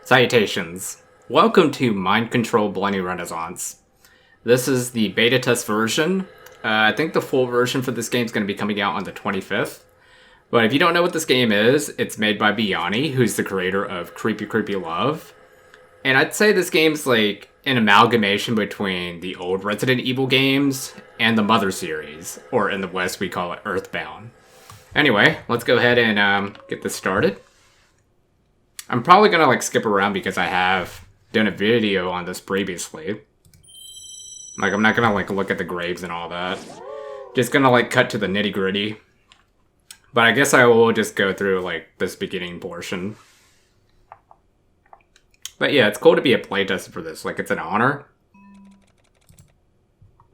Salutations. Welcome to Mind Control Bloody Renaissance. This is the beta test version. I think the full version for this game is going to be coming out on the 25th. But if you don't know what this game is, it's made by BYYONI, who's the creator of Creepy Creepy Love. And I'd say this game's like an amalgamation between the old Resident Evil games and the Mother series, or in the West we call it Earthbound. Anyway, let's go ahead and get this started. I'm probably gonna like skip around because I have done a video on this previously. Like, I'm not gonna like look at the graves and all that. Just gonna like cut to the nitty gritty. But I guess I will just go through like this beginning portion. But yeah, it's cool to be a playtester for this. Like, it's an honor.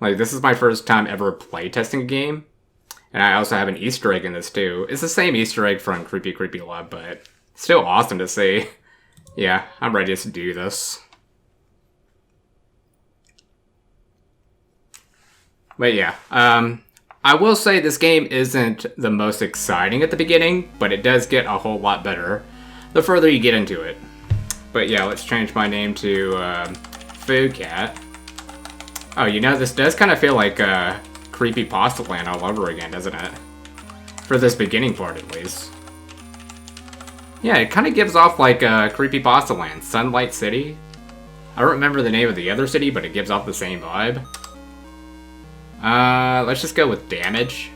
Like, this is my first time ever playtesting a game. And I also have an Easter egg in this too. It's the same Easter egg from Creepy Creepy Love, but still awesome to see. Yeah, I'm ready to do this. But yeah, I will say this game isn't the most exciting at the beginning, but it does get a whole lot better the further you get into it. But yeah, let's change my name to Food Cat. Oh, you know, this does kind of feel like Creepy Pasta Land all over again, doesn't it? For this beginning part, at least. Yeah, it kind of gives off like Creepy Pasta Land, Sunlight City. I don't remember the name of the other city, but it gives off the same vibe. Let's just go with damage.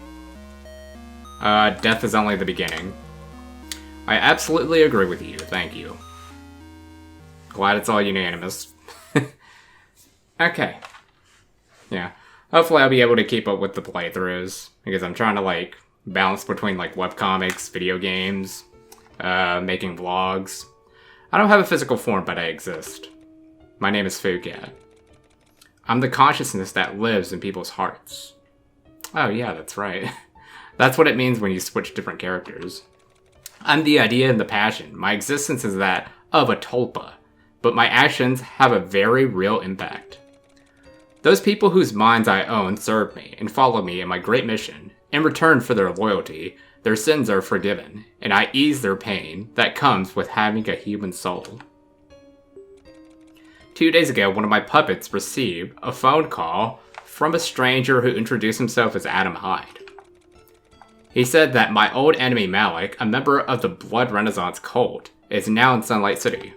Death is only the beginning. I absolutely agree with you, thank you. Glad it's all unanimous. Okay. Yeah. Hopefully I'll be able to keep up with the playthroughs, because I'm trying to like balance between like webcomics, video games, making vlogs. I don't have a physical form, but I exist. My name is Fugat. I'm the consciousness that lives in people's hearts. Oh yeah, that's right. That's what it means when you switch different characters. I'm the idea and the passion. My existence is that of a tulpa, but my actions have a very real impact. Those people whose minds I own serve me and follow me in my great mission. In return for their loyalty, their sins are forgiven, and I ease their pain that comes with having a human soul. 2 days ago, one of my puppets received a phone call from a stranger who introduced himself as Adam Hyde. He said that my old enemy Malik, a member of the Blood Renaissance cult, is now in Sunlight City.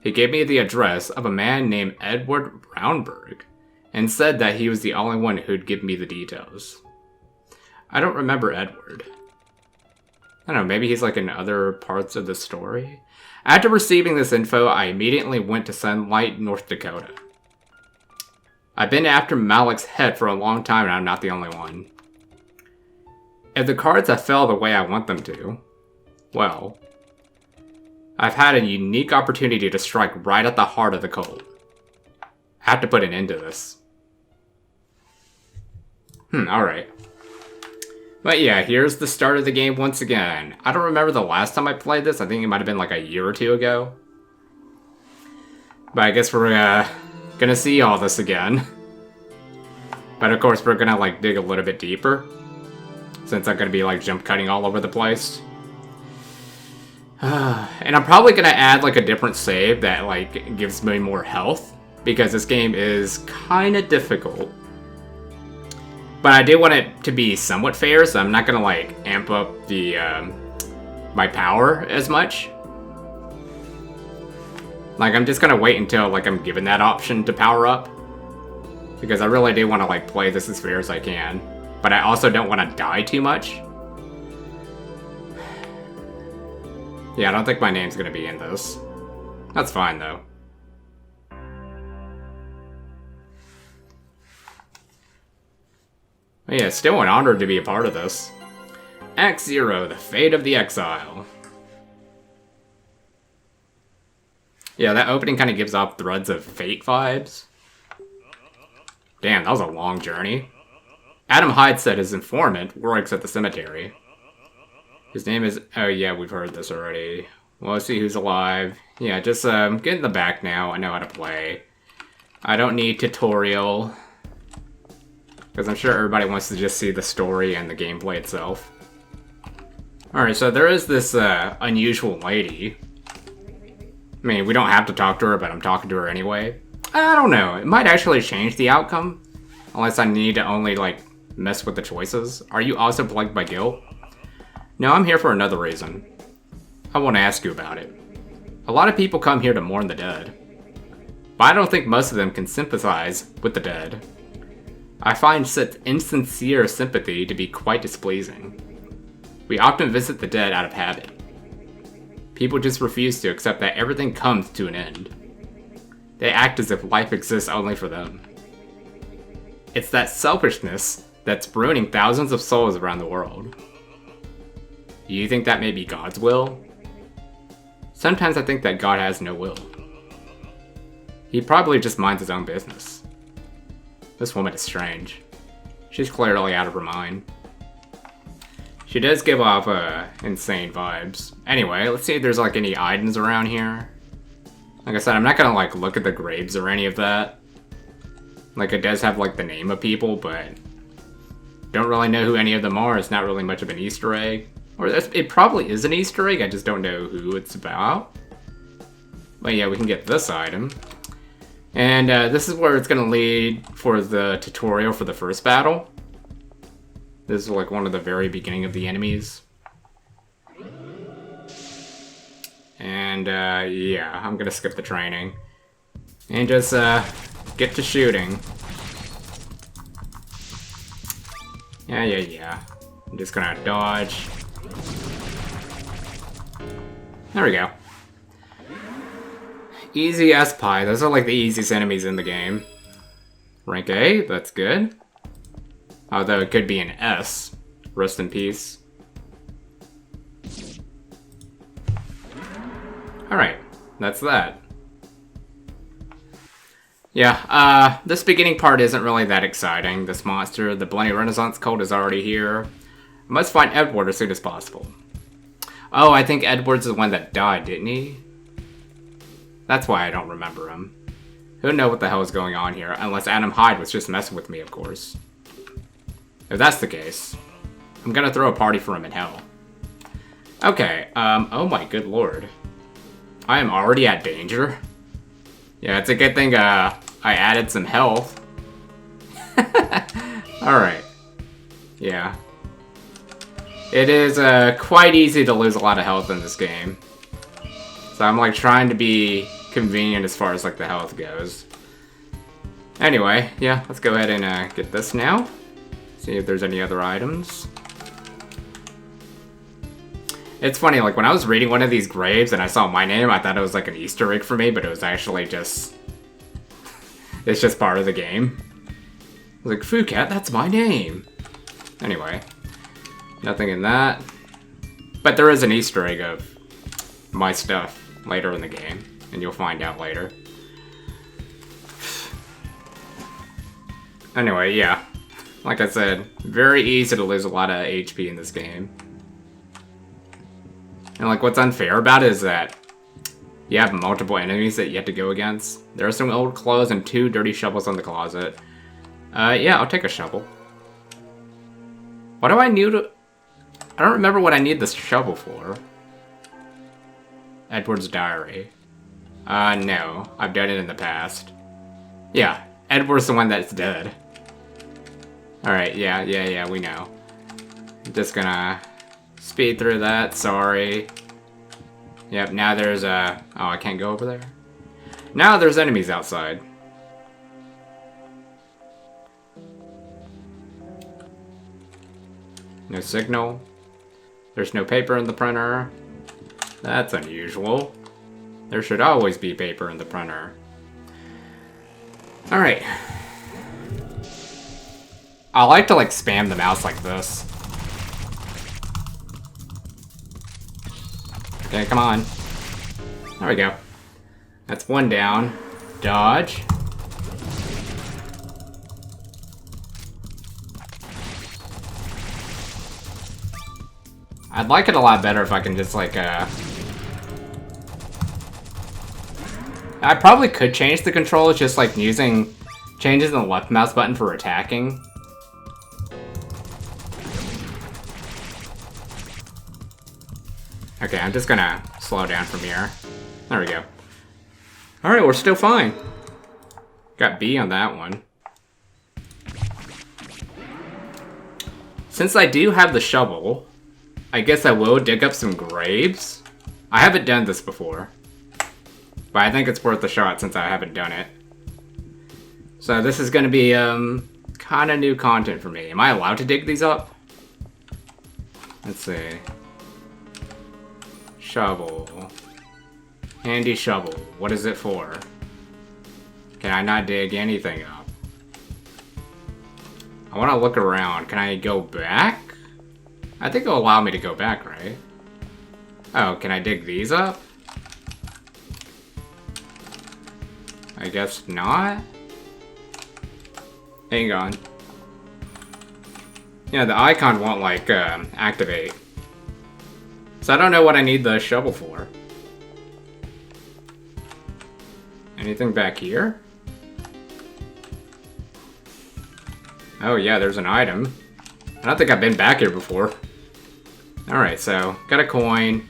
He gave me the address of a man named Edward Brownberg, and said that he was the only one who'd give me the details. I don't remember Edward. I don't know, maybe he's like in other parts of the story? After receiving this info, I immediately went to Sunlight, North Dakota. I've been after Malik's head for a long time, and I'm not the only one. If the cards have fell the way I want them to, well, I've had a unique opportunity to strike right at the heart of the cult. I have to put an end to this. Alright. But yeah, here's the start of the game once again. I don't remember the last time I played this. I think it might have been like a year or two ago. But I guess we're gonna see all this again. But of course we're gonna like dig a little bit deeper, since I'm gonna be like jump cutting all over the place. And I'm probably gonna add like a different save that like gives me more health, because this game is kinda difficult. But I do want it to be somewhat fair, so I'm not gonna like amp up the my power as much. Like, I'm just gonna wait until like I'm given that option to power up, because I really do want to like play this as fair as I can. But I also don't want to die too much. Yeah, I don't think my name's gonna be in this. That's fine though. But yeah, still an honor to be a part of this. Act 0, The Fate of the Exile. Yeah, that opening kind of gives off threads of Fate vibes. Damn, that was a long journey. Adam Hyde said his informant works at the cemetery. His name is... Oh yeah, we've heard this already. Well, let's see who's alive. Yeah, just get in the back now. I know how to play. I don't need tutorial, because I'm sure everybody wants to just see the story and the gameplay itself. Alright, so there is this unusual lady I mean, we don't have to talk to her, but I'm talking to her anyway. I don't know. It might actually change the outcome. Unless I need to only, like, mess with the choices. Are you also plagued by guilt? No, I'm here for another reason. I want to ask you about it. A lot of people come here to mourn the dead. But I don't think most of them can sympathize with the dead. I find such insincere sympathy to be quite displeasing. We often visit the dead out of habit. People just refuse to accept that everything comes to an end. They act as if life exists only for them. It's that selfishness that's ruining thousands of souls around the world. Do you think that may be God's will? Sometimes I think that God has no will. He probably just minds his own business. This woman is strange. She's clearly out of her mind. She does give off insane vibes. Anyway, let's see if there's like any items around here. Like I said, I'm not gonna like look at the graves or any of that. Like it does have like the name of people, but don't really know who any of them are. It's not really much of an Easter egg. Or it probably is an Easter egg, I just don't know who it's about. But yeah, we can get this item. And this is where it's gonna lead for the tutorial for the first battle. This is like one of the very beginning of the enemies. And yeah, I'm gonna skip the training. And just get to shooting. Yeah. I'm just gonna dodge. There we go. Easy as pie. Those are like the easiest enemies in the game. Rank A, that's good. Although it could be an S. Rest in peace. Alright, that's that. Yeah, this beginning part isn't really that exciting. This monster, the Bloody Renaissance cult, is already here. I must find Edward as soon as possible. Oh, I think Edward's the one that died, didn't he? That's why I don't remember him. Who knows what the hell is going on here, unless Adam Hyde was just messing with me, of course. If that's the case, I'm gonna throw a party for him in hell. Okay, oh my good lord. I am already at danger? Yeah, it's a good thing, I added some health. Alright. Yeah. It is, quite easy to lose a lot of health in this game. So I'm, like, trying to be convenient as far as, like, the health goes. Anyway, yeah, let's go ahead and, get this now. See if there's any other items. It's funny, like, when I was reading one of these graves and I saw my name, I thought it was, like, an Easter egg for me, but it was actually just... it's just part of the game. I was like, Fucat, that's my name! Anyway. Nothing in that. But there is an Easter egg of my stuff later in the game, and you'll find out later. Anyway, yeah. Like I said, very easy to lose a lot of HP in this game. And like what's unfair about it is that you have multiple enemies that you have to go against. There are some old clothes and 2 dirty shovels in the closet. Yeah, I'll take a shovel. What do I need to... I don't remember what I need this shovel for. Edward's diary. No. I've done it in the past. Yeah, Edward's the one that's dead. Alright, yeah, we know. I'm just gonna speed through that, sorry. Yep, now there's a... oh, I can't go over there? Now there's enemies outside. No signal. There's no paper in the printer. That's unusual. There should always be paper in the printer. Alright. I like to like spam the mouse like this. Okay, come on. There we go. That's one down. Dodge. I'd like it a lot better if I can just like, I probably could change the controls just like using changes in the left mouse button for attacking. Okay, I'm just gonna slow down from here. There we go. Alright, we're still fine. Got B on that one. Since I do have the shovel, I guess I will dig up some graves. I haven't done this before, but I think it's worth a shot since I haven't done it. So this is gonna be kind of new content for me. Am I allowed to dig these up? Let's see. Shovel. Handy shovel. What is it for? Can I not dig anything up? I want to look around. Can I go back? I think it'll allow me to go back, right? Oh, can I dig these up? I guess not. Hang on. Yeah, the icon won't, like, activate. So I don't know what I need the shovel for. Anything back here? Oh yeah, there's an item. I don't think I've been back here before. Alright, so, got a coin.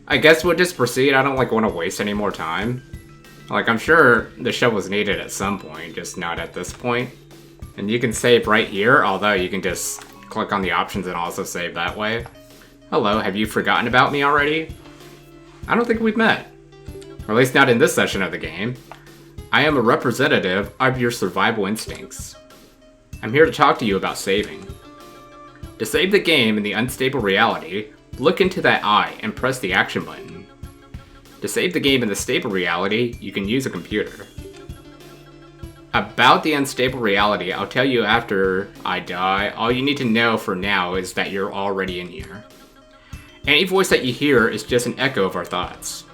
I guess we'll just proceed. I don't, like, want to waste any more time. Like, I'm sure the shovel's needed at some point, just not at this point. And you can save right here, although you can just click on the options and also save that way. Hello, have you forgotten about me already? I don't think we've met. Or at least not in this session of the game. I am a representative of your survival instincts. I'm here to talk to you about saving. To save the game in the unstable reality, look into that eye and press the action button. To save the game in the stable reality, you can use a computer. About the unstable reality, I'll tell you after I die. All you need to know for now is that you're already in here. Any voice that you hear is just an echo of our thoughts.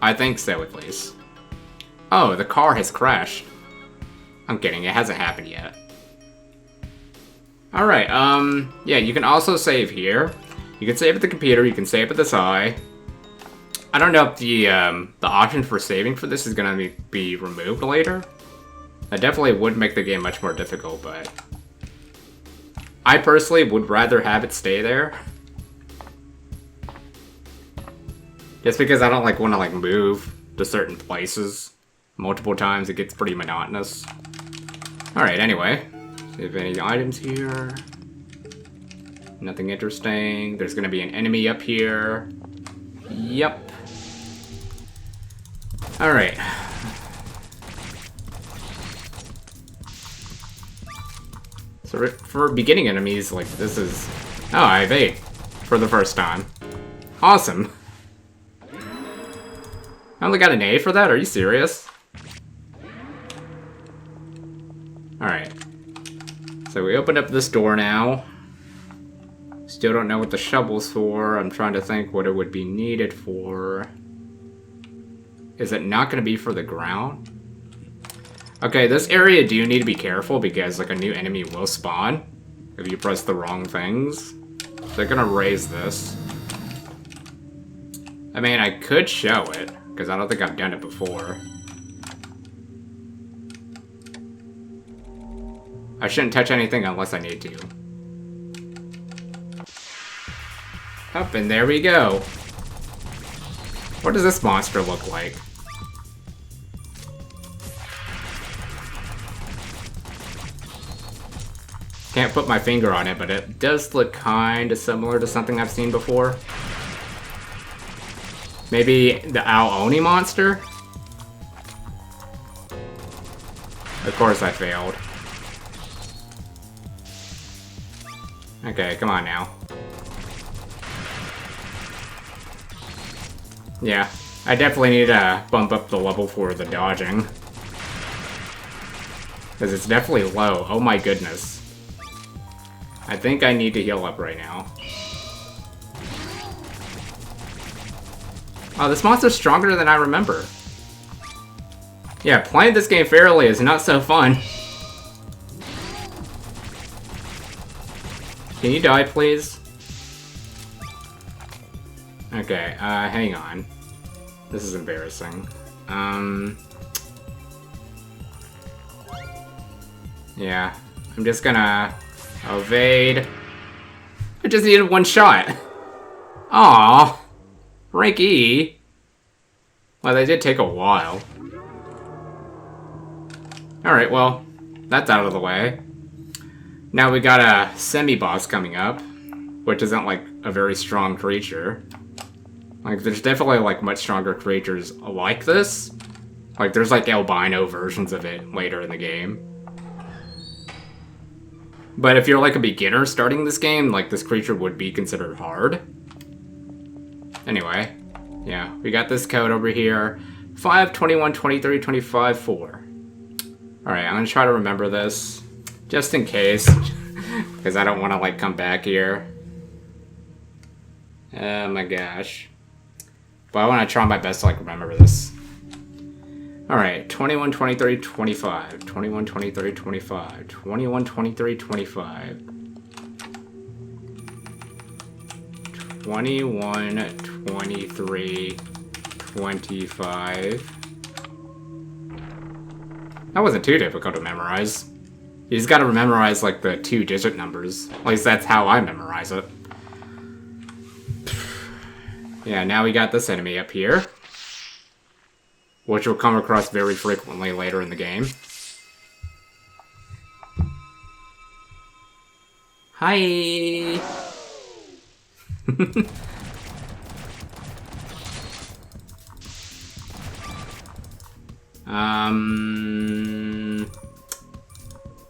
I think so, at least. Oh, the car has crashed. I'm kidding, it hasn't happened yet. Alright, yeah, you can also save here. You can save at the computer, you can save at this eye. I don't know if the option for saving for this is gonna be removed later. That definitely would make the game much more difficult, but I personally would rather have it stay there. Just because I don't want to move to certain places multiple times, it gets pretty monotonous. Alright, anyway. See if any items here. Nothing interesting. There's gonna be an enemy up here. Yep. Alright. So for beginning enemies, this is... Oh, I have 8 for the first time. Awesome. I only got an A for that? Are you serious? Alright. So we opened up this door now. Still don't know what the shovel's for. I'm trying to think what it would be needed for. Is it not going to be for the ground? Okay, this area do need to be careful because a new enemy will spawn if you press the wrong things. They're going to raise this. I mean, I could show it, because I don't think I've done it before. I shouldn't touch anything unless I need to. Up, and there we go. What does this monster look like? Can't put my finger on it, but it does look kinda similar to something I've seen before. Maybe the Oni monster? Of course I failed. Okay, come on now. Yeah, I definitely need to bump up the level for the dodging. Because it's definitely low. Oh my goodness. I think I need to heal up right now. Oh, this monster's stronger than I remember. Yeah, playing this game fairly is not so fun. Can you die, please? Okay, hang on. This is embarrassing. Yeah, I'm just gonna evade. I just needed one shot. Aww. Rank E. Well, they did take a while. Alright, well, that's out of the way. Now we got a semi-boss coming up, which isn't, like, a very strong creature. Like, there's definitely, like, much stronger creatures like this. Like, there's, like, albino versions of it later in the game. But if you're, like, a beginner starting this game, like, this creature would be considered hard. Anyway, yeah, we got this code over here. 5, 21, 23, 25, 4. Alright, I'm gonna try to remember this. Just in case. Because I don't want to, like, come back here. Oh my gosh. But I want to try my best to, like, remember this. Alright, 21, 23, 25. 21, 23, 25. 21, 23, 25. 21, 23, 25. That wasn't too difficult to memorize. You just gotta memorize, like, the 2-digit numbers. At least that's how I memorize it. Yeah, now we got this enemy up here. Which will come across very frequently later in the game. Hi!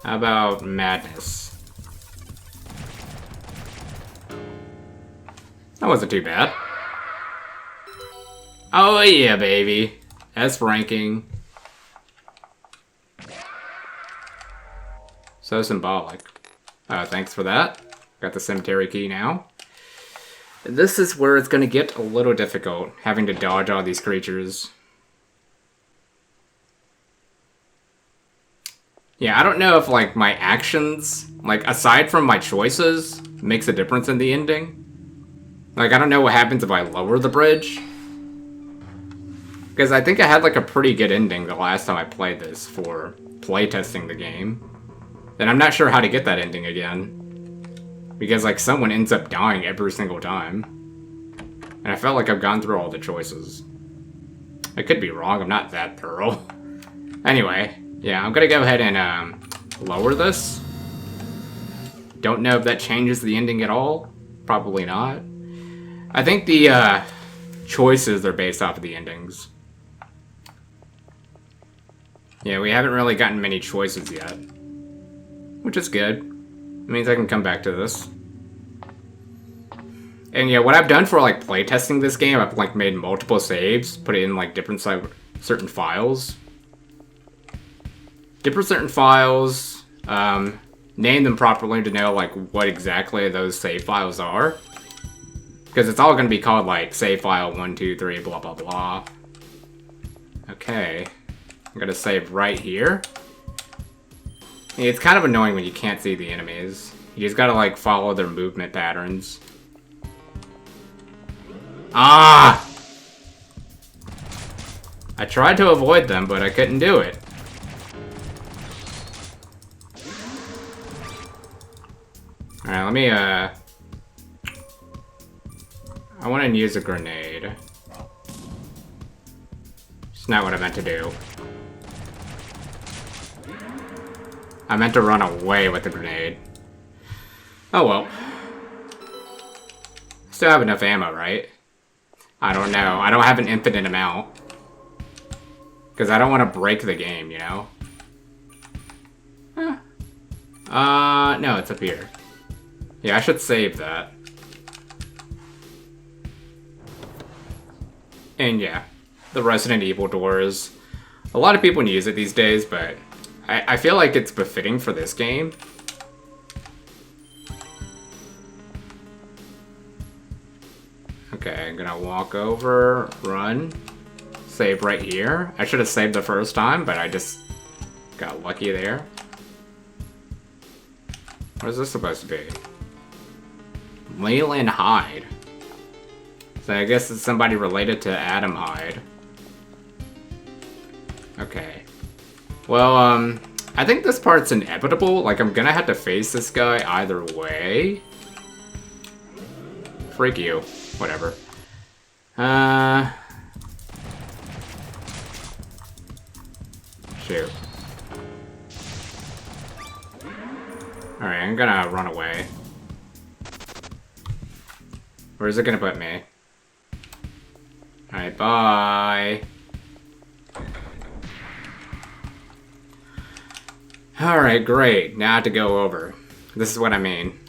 How about madness? That wasn't too bad. Oh yeah, baby. S ranking. So symbolic. Thanks for that. Got the cemetery key now. This is where it's gonna get a little difficult, having to dodge all these creatures. Yeah, I don't know if, like, my actions, like, aside from my choices, makes a difference in the ending. Like, I don't know what happens if I lower the bridge. Because I think I had, like, a pretty good ending the last time I played this for playtesting the game. And I'm not sure how to get that ending again. Because, like, someone ends up dying every single time. And I felt like I've gone through all the choices. I could be wrong, I'm not that thorough. Anyway, yeah, I'm gonna go ahead and lower this. Don't know if that changes the ending at all. Probably not. I think the choices are based off of the endings. Yeah, we haven't really gotten many choices yet. Which is good. It means I can come back to this. And yeah, what I've done for, like, playtesting this game, I've, like, made multiple saves, put it in, like, different certain files. Certain files, name them properly to know, like, what exactly those save files are. Because it's all going to be called, like, save file 1, 2, 3, blah, blah, blah. Okay. I'm going to save right here. It's kind of annoying when you can't see the enemies. You just gotta, like, follow their movement patterns. Ah! I tried to avoid them, but I couldn't do it. Alright, let me, I want to use a grenade. It's not what I meant to do. I meant to run away with the grenade. Oh well. Still have enough ammo, right? I don't know. I don't have an infinite amount. Because I don't want to break the game, you know? No, it's up here. Yeah, I should save that. And yeah, the Resident Evil doors. A lot of people use it these days, but I feel like it's befitting for this game. Okay, I'm gonna walk over, run, save right here. I should have saved the first time, but I just got lucky there. What is this supposed to be? Leyland Hyde. So I guess it's somebody related to Adam Hyde. Okay. Well, I think this part's inevitable. Like, I'm gonna have to face this guy either way. Freak you. Whatever. Shoot. Alright, I'm gonna run away. Where is it gonna put me? Alright, bye. Alright, great. Now I have to go over. This is what I mean.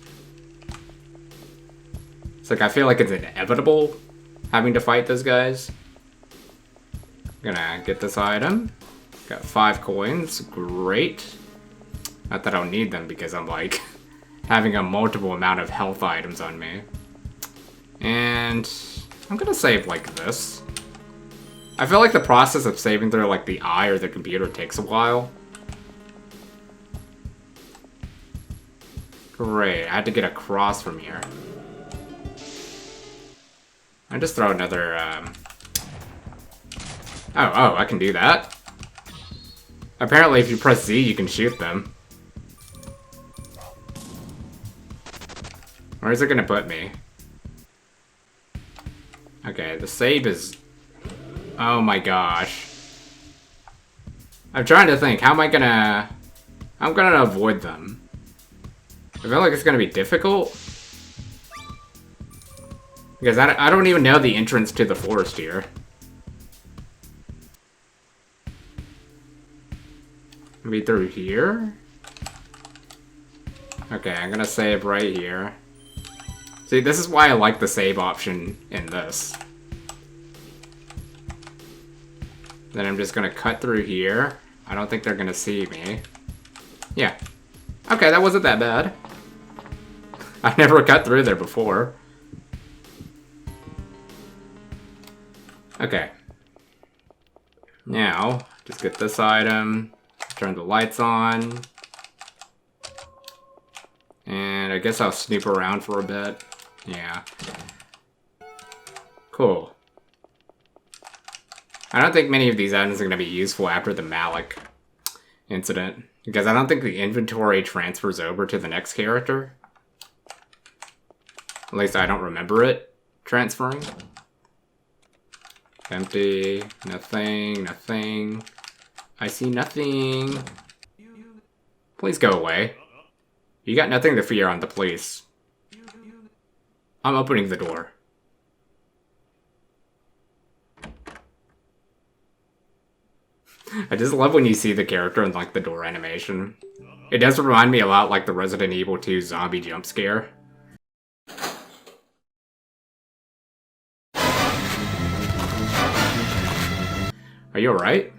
It's like I feel like it's inevitable having to fight those guys. I'm gonna get this item. Got 5 coins. Great. Not that I'll need them because I'm like having a multiple amount of health items on me. And I'm gonna save like this. I feel like the process of saving through like the eye or the computer takes a while. Great, I had to get across from here. I just throw another, Oh, I can do that? Apparently if you press Z, you can shoot them. Where is it gonna put me? Okay, the save is... Oh my gosh. I'm trying to think, how am I gonna... I'm gonna avoid them. I feel like it's gonna be difficult. Because I don't even know the entrance to the forest here. Maybe through here? Okay, I'm gonna save right here. See, this is why I like the save option in this. Then I'm just gonna cut through here. I don't think they're gonna see me. Yeah. Okay, that wasn't that bad. I never cut through there before. Okay. Now, just get this item. Turn the lights on. And I guess I'll snoop around for a bit. Yeah. Cool. I don't think many of these items are going to be useful after the Malik incident. Because I don't think the inventory transfers over to the next character. At least I don't remember it transferring. Empty. Nothing. Nothing. I see nothing. Please go away. You got nothing to fear on the police. I'm opening the door. I just love when you see the character in like the door animation. It does remind me a lot like the Resident Evil 2 zombie jump scare. Are you alright?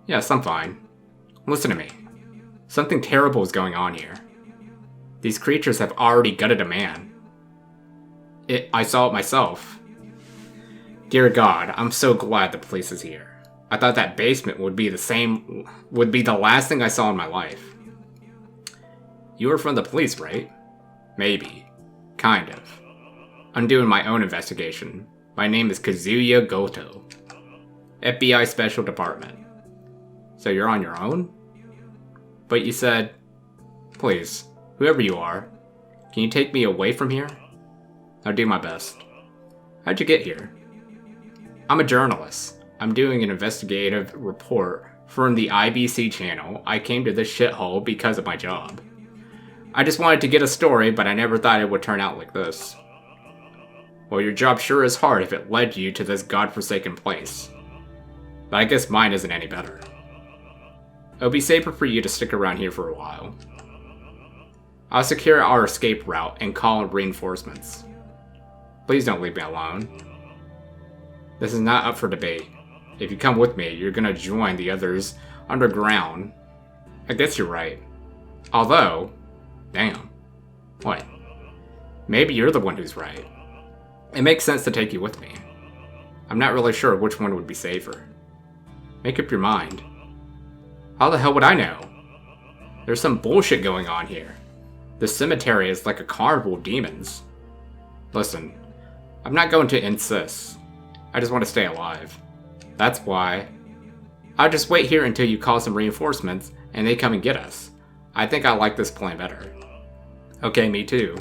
Yes, I'm fine. Listen to me. Something terrible is going on here. These creatures have already gutted a man. I saw it myself. Dear God, I'm so glad the police is here. I thought that basement would be the last thing I saw in my life. You were from the police, right? Maybe. Kind of. I'm doing my own investigation. My name is Kazuya Goto. FBI Special Department. So you're on your own? But you said... Please, whoever you are, can you take me away from here? I'll do my best. How'd you get here? I'm a journalist. I'm doing an investigative report from the IBC channel. I came to this shithole because of my job. I just wanted to get a story, but I never thought it would turn out like this. Well, your job sure is hard if it led you to this godforsaken place. But I guess mine isn't any better. It'll be safer for you to stick around here for a while. I'll secure our escape route and call in reinforcements. Please don't leave me alone. This is not up for debate. If you come with me, you're gonna join the others underground. I guess you're right. Although, damn. What? Maybe you're the one who's right. It makes sense to take you with me. I'm not really sure which one would be safer. Make up your mind. How the hell would I know? There's some bullshit going on here. The cemetery is like a carnival of demons. Listen, I'm not going to insist. I just want to stay alive. That's why. I'll just wait here until you call some reinforcements and they come and get us. I think I like this plan better. Okay, me too.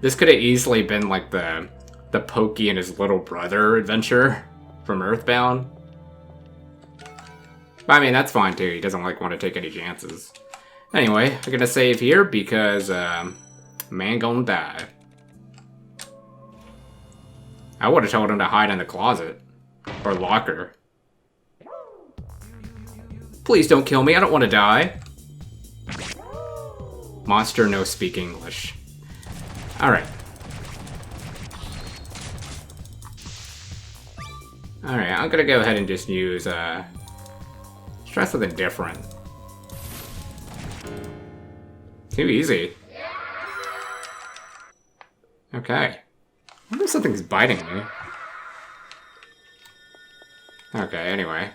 This could have easily been like the Pokey and his little brother adventure from Earthbound. But I mean, that's fine too. He doesn't like want to take any chances. Anyway, I'm gonna save here because, man gonna die. I would have told him to hide in the closet. Or locker. Please don't kill me, I don't want to die. Monster no speak English. Alright. Alright, I'm gonna go ahead and just use, let's try something different. Too easy. Okay. I wonder if something's biting me. Okay, anyway.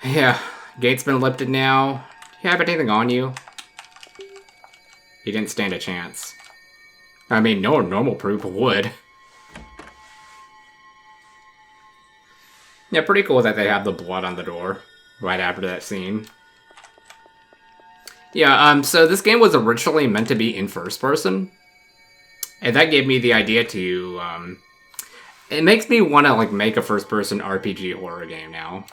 Yeah, gate's been lifted now. Do you have anything on you? He didn't stand a chance. I mean, no normal proof would. Yeah, pretty cool that they have the blood on the door right after that scene. Yeah, so this game was originally meant to be in first person. And that gave me the idea to, it makes me want to, like, make a first-person RPG horror game now.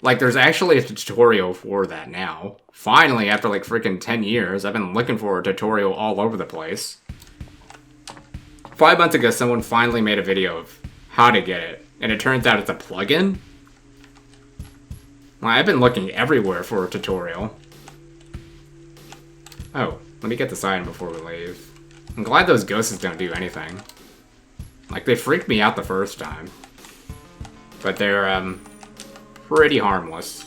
Like, there's actually a tutorial for that now. Finally, after, like, freaking 10 years, I've been looking for a tutorial all over the place. 5 months ago, someone finally made a video of how to get it. And it turns out it's a plugin. Well, I've been looking everywhere for a tutorial. Oh, let me get this item before we leave. I'm glad those ghosts don't do anything. Like, they freaked me out the first time. But they're, pretty harmless.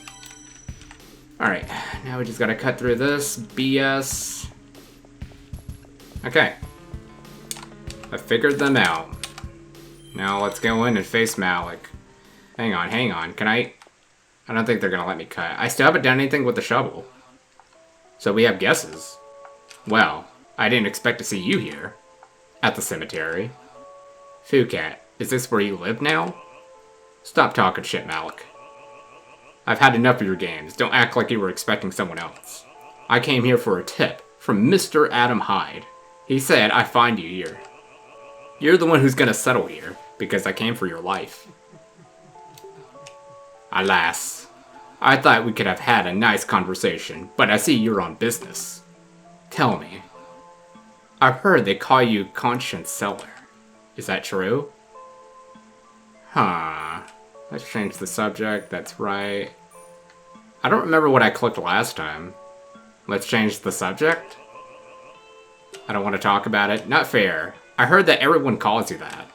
Alright, now we just gotta cut through this BS. Okay. I figured them out. Now let's go in and face Malik. Hang on. Can I don't think they're gonna let me cut. I still haven't done anything with the shovel. So we have guesses. Well, I didn't expect to see you here. At the cemetery. Fukat, is this where you live now? Stop talking shit, Malik. I've had enough of your games. Don't act like you were expecting someone else. I came here for a tip from Mr. Adam Hyde. He said I find you here. You're the one who's gonna settle here, because I came for your life. Alas, I thought we could have had a nice conversation, but I see you're on business. Tell me. I've heard they call you Conscience Seller. Is that true? Huh. Let's change the subject, that's right. I don't remember what I clicked last time. Let's change the subject? I don't want to talk about it. Not fair. I heard that everyone calls you that.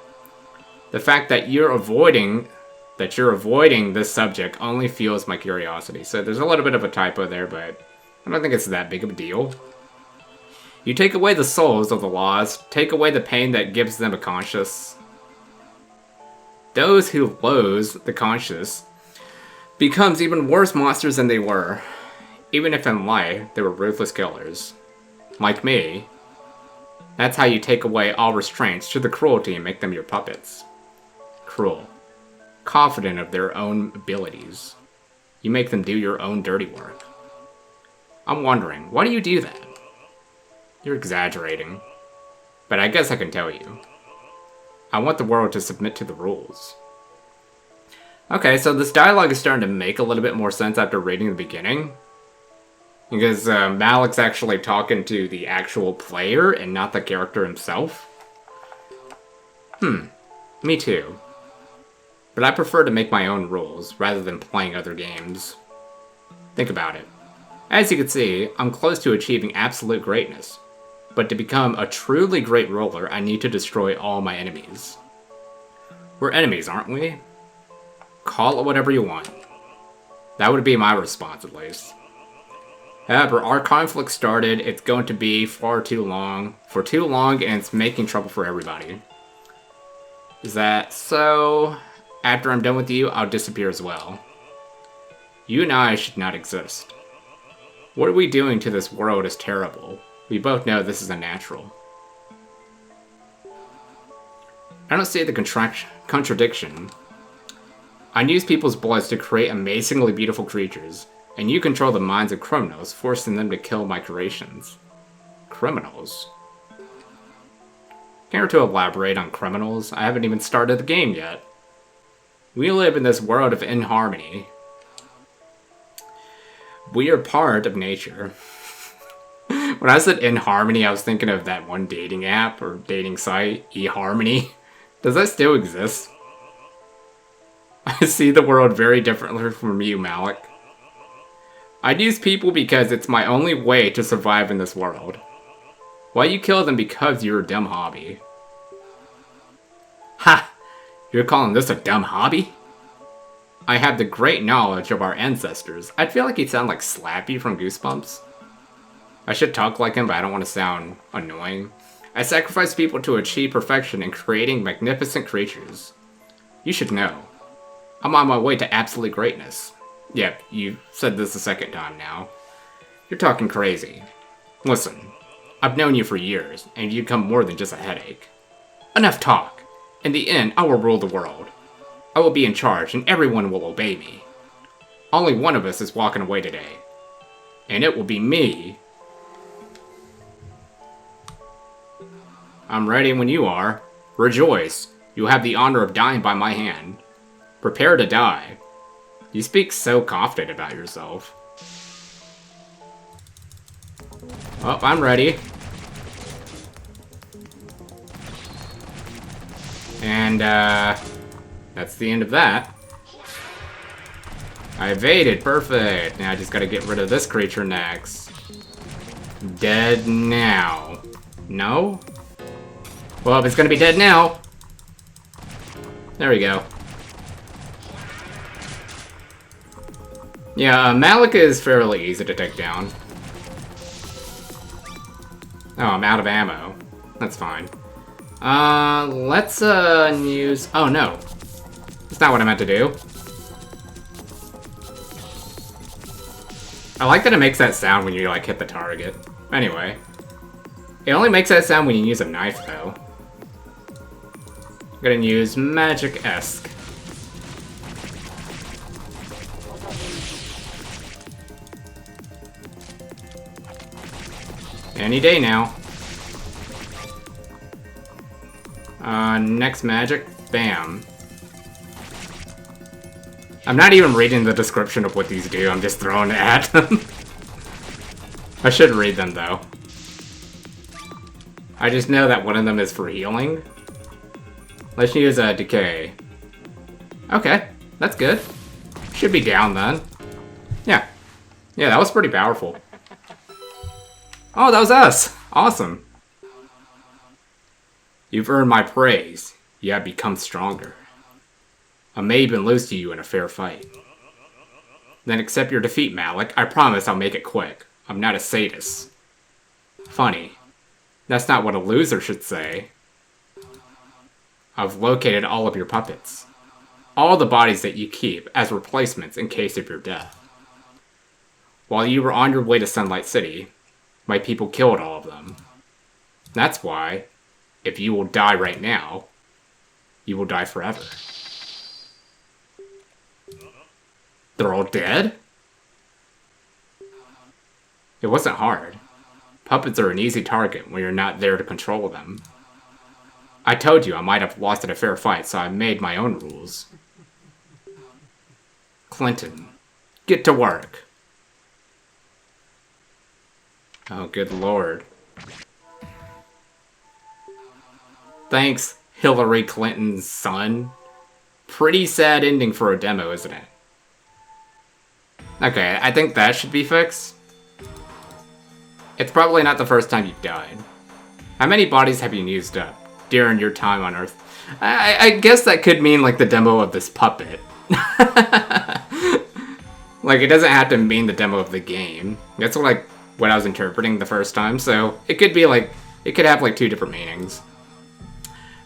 The fact that you're avoiding this subject only fuels my curiosity. So there's a little bit of a typo there, but I don't think it's that big of a deal. You take away the souls of the lost, take away the pain that gives them a conscience. Those who lose the conscience becomes even worse monsters than they were. Even if in life, they were ruthless killers. Like me. That's how you take away all restraints to the cruelty and make them your puppets. Cruel. Confident of their own abilities. You make them do your own dirty work. I'm wondering, why do you do that? You're exaggerating. But I guess I can tell you. I want the world to submit to the rules. Okay, so this dialogue is starting to make a little bit more sense after reading the beginning. Because Malik's actually talking to the actual player and not the character himself. Me too. But I prefer to make my own rules rather than playing other games. Think about it. As you can see, I'm close to achieving absolute greatness. But to become a truly great ruler, I need to destroy all my enemies. We're enemies, aren't we? Call it whatever you want. That would be my response, at least. However, our conflict started, it's going to be for too long, and it's making trouble for everybody. Is that so? After I'm done with you, I'll disappear as well. You and I should not exist. What are we doing to this world is terrible. We both know this is unnatural. I don't see the contradiction. I use people's bloods to create amazingly beautiful creatures, and you control the minds of criminals, forcing them to kill my creations. Criminals? Care to elaborate on criminals? I haven't even started the game yet. We live in this world of inharmony. We are part of nature. When I said in harmony, I was thinking of that one dating app or dating site, eHarmony. Does that still exist? I see the world very differently from you, Malik. I'd use people because it's my only way to survive in this world. Why you kill them because you're a dumb hobby? Ha! You're calling this a dumb hobby? I have the great knowledge of our ancestors. I'd feel like he'd sound like Slappy from Goosebumps. I should talk like him, but I don't want to sound annoying. I sacrifice people to achieve perfection in creating magnificent creatures. You should know. I'm on my way to absolute greatness. Yep, you said this the second time now. You're talking crazy. Listen, I've known you for years, and you've become more than just a headache. Enough talk. In the end, I will rule the world. I will be in charge, and everyone will obey me. Only one of us is walking away today. And it will be me. I'm ready when you are. Rejoice. You have the honor of dying by my hand. Prepare to die. You speak so confident about yourself. Oh, I'm ready. And, that's the end of that. I evaded, perfect. Now I just gotta get rid of this creature next. Dead now. No? Well, it's gonna be dead now. There we go. Yeah, Malik is fairly easy to take down. Oh, I'm out of ammo. That's fine. Let's, use... Oh, no. That's not what I meant to do. I like that it makes that sound when you, like, hit the target. Anyway. It only makes that sound when you use a knife, though. I'm gonna use Magic-esque. Any day now. Next magic. Bam. I'm not even reading the description of what these do, I'm just throwing it at them. I should read them, though. I just know that one of them is for healing. Let's use a decay. Okay, that's good. Should be down then. Yeah. Yeah, that was pretty powerful. Oh, that was us! Awesome. You've earned my praise. You have become stronger. I may even lose to you in a fair fight. Then accept your defeat, Malik. I promise I'll make it quick. I'm not a sadist. Funny. That's not what a loser should say. I've located all of your puppets. All the bodies that you keep as replacements in case of your death. While you were on your way to Sunlight City, my people killed all of them. That's why, if you will die right now, you will die forever. They're all dead? It wasn't hard. Puppets are an easy target when you're not there to control them. I told you I might have lost in a fair fight, so I made my own rules. Clinton, get to work. Oh, good lord. Thanks, Hillary Clinton's son. Pretty sad ending for a demo, isn't it? Okay, I think that should be fixed. It's probably not the first time you've died. How many bodies have you used up during your time on Earth? I guess that could mean, like, the demo of this puppet. Like, it doesn't have to mean the demo of the game. That's, like, what I was interpreting the first time, so it could be, like, it could have, like, two different meanings.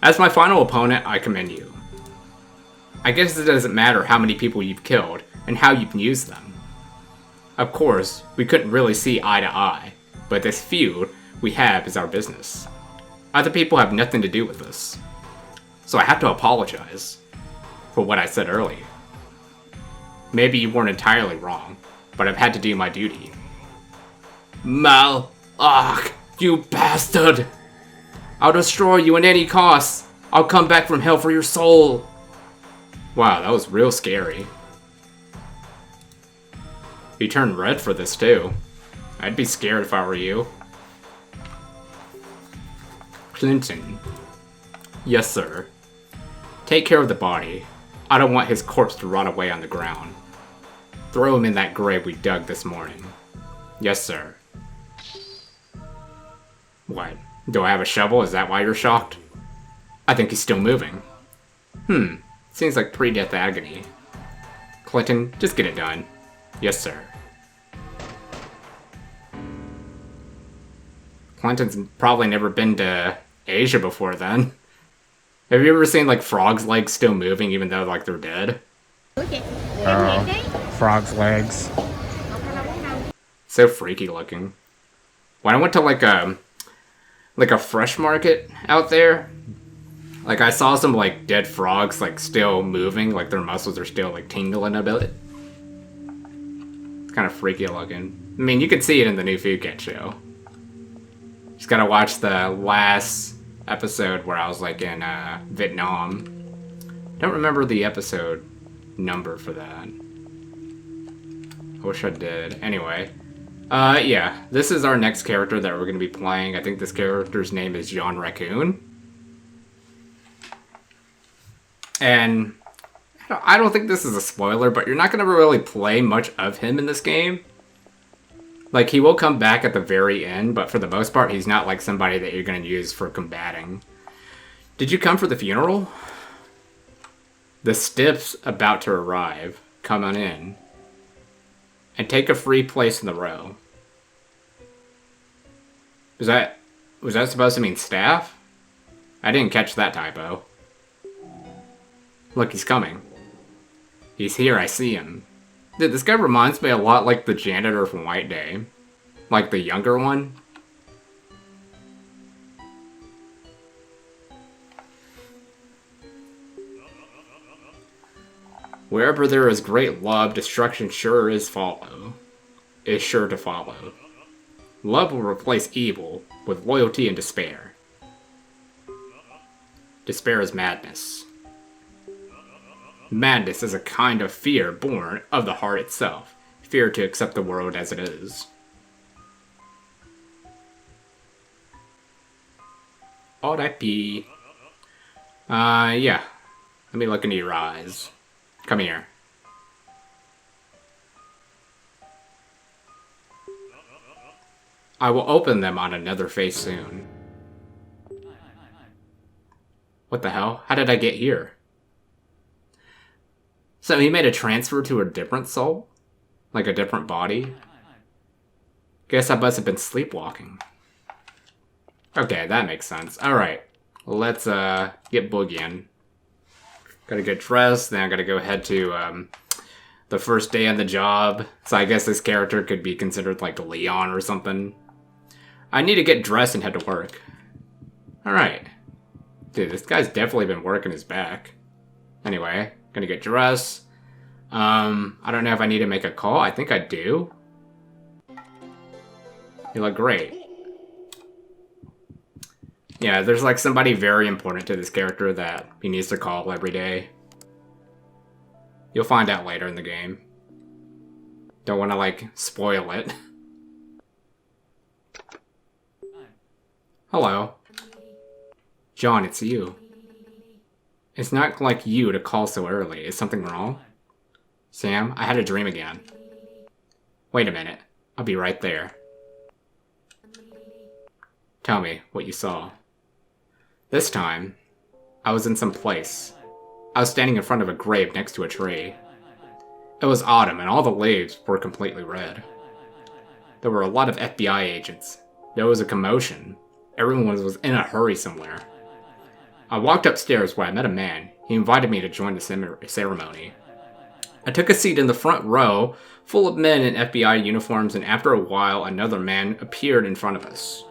As my final opponent, I commend you. I guess it doesn't matter how many people you've killed and how you've used them. Of course, we couldn't really see eye to eye, but this feud we have is our business. Other people have nothing to do with this. So I have to apologize for what I said earlier. Maybe you weren't entirely wrong, but I've had to do my duty. Ugh, you bastard! I'll destroy you at any cost! I'll come back from hell for your soul! Wow, that was real scary. You turned red for this too. I'd be scared if I were you. Clinton. Yes, sir. Take care of the body. I don't want his corpse to rot away on the ground. Throw him in that grave we dug this morning. Yes, sir. What? Do I have a shovel? Is that why you're shocked? I think he's still moving. Seems like pre-death agony. Clinton, just get it done. Yes, sir. Clinton's probably never been to Asia before then. Have you ever seen, like, frogs' legs still moving even though, like, they're dead? Frogs' legs. So freaky looking. When I went to, like a fresh market out there, like, I saw some, like, dead frogs, like, still moving, like, their muscles are still, like, tingling a bit. It's kind of freaky looking. I mean, you can see it in the new Phuket show. Just gotta watch the last episode where I was, like, in, Vietnam. Don't remember the episode number for that. I wish I did. Anyway. Yeah. This is our next character that we're gonna be playing. I think this character's name is John Raccoon. And I don't think this is a spoiler, but you're not going to really play much of him in this game. Like, he will come back at the very end, but for the most part, he's not like somebody that you're going to use for combating. Did you come for the funeral? The stiff's about to arrive. Come on in. And take a free place in the row. Was that supposed to mean staff? I didn't catch that typo. Look, he's coming. He's here, I see him. Dude, this guy reminds me a lot like the janitor from White Day. Like the younger one. Wherever there is great love, destruction is sure to follow. Love will replace evil with loyalty and despair. Despair is madness. Madness is a kind of fear born of the heart itself. Fear to accept the world as it is. R.I.P. Yeah. Let me look into your eyes. Come here. I will open them on another face soon. What the hell? How did I get here? So he made a transfer to a different soul? Like a different body? Guess I must have been sleepwalking. Okay, that makes sense. Alright, let's get boogieing. Gotta get dressed, then I gotta go head to the first day on the job. So I guess this character could be considered like Leon or something. I need to get dressed and head to work. Alright. Dude, this guy's definitely been working his back. Anyway, gonna get dressed. I don't know if I need to make a call. I think I do. You look great. Yeah, there's like somebody very important to this character that he needs to call every day. You'll find out later in the game. Don't want to like spoil it. Hello. John, it's you. It's not like you to call so early. Is something wrong? Sam, I had a dream again. Wait a minute. I'll be right there. Tell me what you saw. This time, I was in some place. I was standing in front of a grave next to a tree. It was autumn and all the leaves were completely red. There were a lot of FBI agents. There was a commotion. Everyone was in a hurry somewhere. I walked upstairs where I met a man. He invited me to join the ceremony. I took a seat in the front row, full of men in FBI uniforms, and after a while, another man appeared in front of us.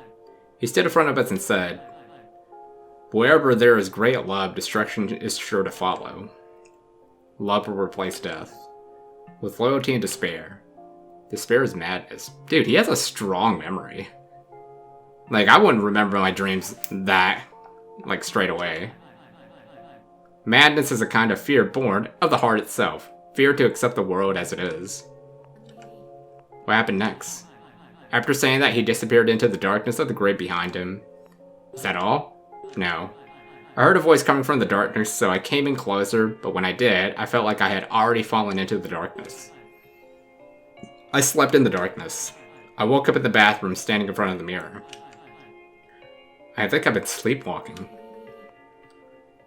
He stood in front of us and said, "Wherever there is great love, destruction is sure to follow. Love will replace death, with loyalty and despair. Despair is madness." Dude, he has a strong memory. Like, I wouldn't remember my dreams that, like, straight away. Madness is a kind of fear born of the heart itself. Fear to accept the world as it is. What happened next? After saying that, he disappeared into the darkness of the grave behind him. Is that all? No. I heard a voice coming from the darkness, so I came in closer, but when I did, I felt like I had already fallen into the darkness. I slept in the darkness. I woke up in the bathroom, standing in front of the mirror. I think I've been sleepwalking.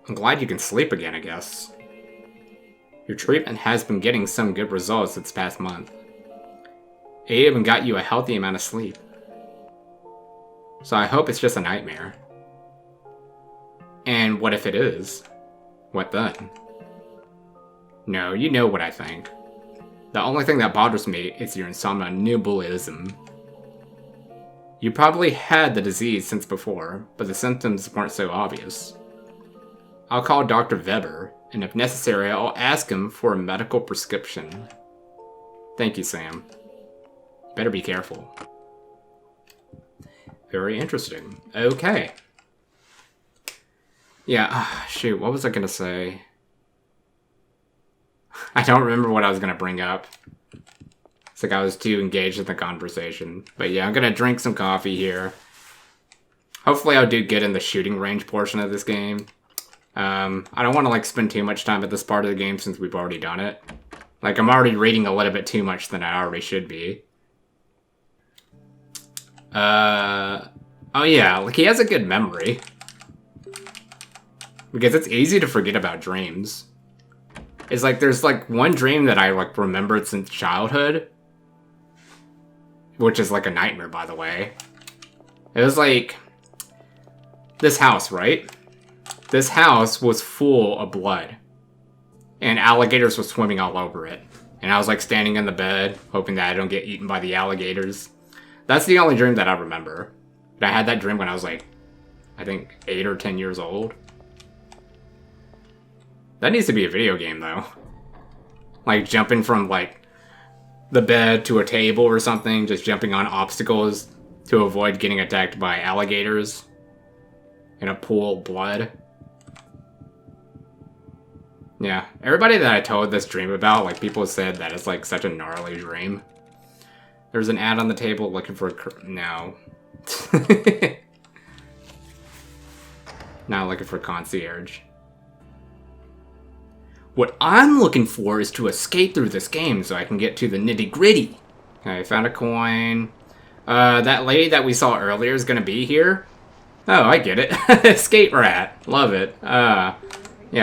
I'm glad you can sleep again, I guess. Your treatment has been getting some good results this past month. It even got you a healthy amount of sleep. So I hope it's just a nightmare. And what if it is? What then? No, you know what I think. The only thing that bothers me is your insomnibulism. You probably had the disease since before, but the symptoms weren't so obvious. I'll call Dr. Weber, and if necessary, I'll ask him for a medical prescription. Thank you, Sam. Better be careful. Very interesting. Okay. Yeah, shoot, what was I gonna say? I don't remember what I was gonna bring up. It's like I was too engaged in the conversation. But yeah, I'm gonna drink some coffee here. Hopefully I'll do good in the shooting range portion of this game. I don't want to like spend too much time at this part of the game since we've already done it. Like, I'm already reading a little bit too much than I already should be. Oh yeah, like he has a good memory. Because it's easy to forget about dreams. It's like, there's like one dream that I like remembered since childhood. Which is like a nightmare, by the way. It was like, this house, right? This house was full of blood. And alligators were swimming all over it. And I was like standing in the bed, hoping that I don't get eaten by the alligators. That's the only dream that I remember. But I had that dream when I was like, I think 8 or 10 years old. That needs to be a video game, though. Like, jumping from, like, the bed to a table or something. Just jumping on obstacles to avoid getting attacked by alligators. In a pool of blood. Yeah. Everybody that I told this dream about, like, people said that it's, like, such a gnarly dream. There's an ad on the table looking for a... No. Not looking for concierge. What I'm looking for is to escape through this game so I can get to the nitty-gritty. Okay, found a coin. That lady that we saw earlier is gonna be here. Oh, I get it. Skate rat. Love it. Yeah,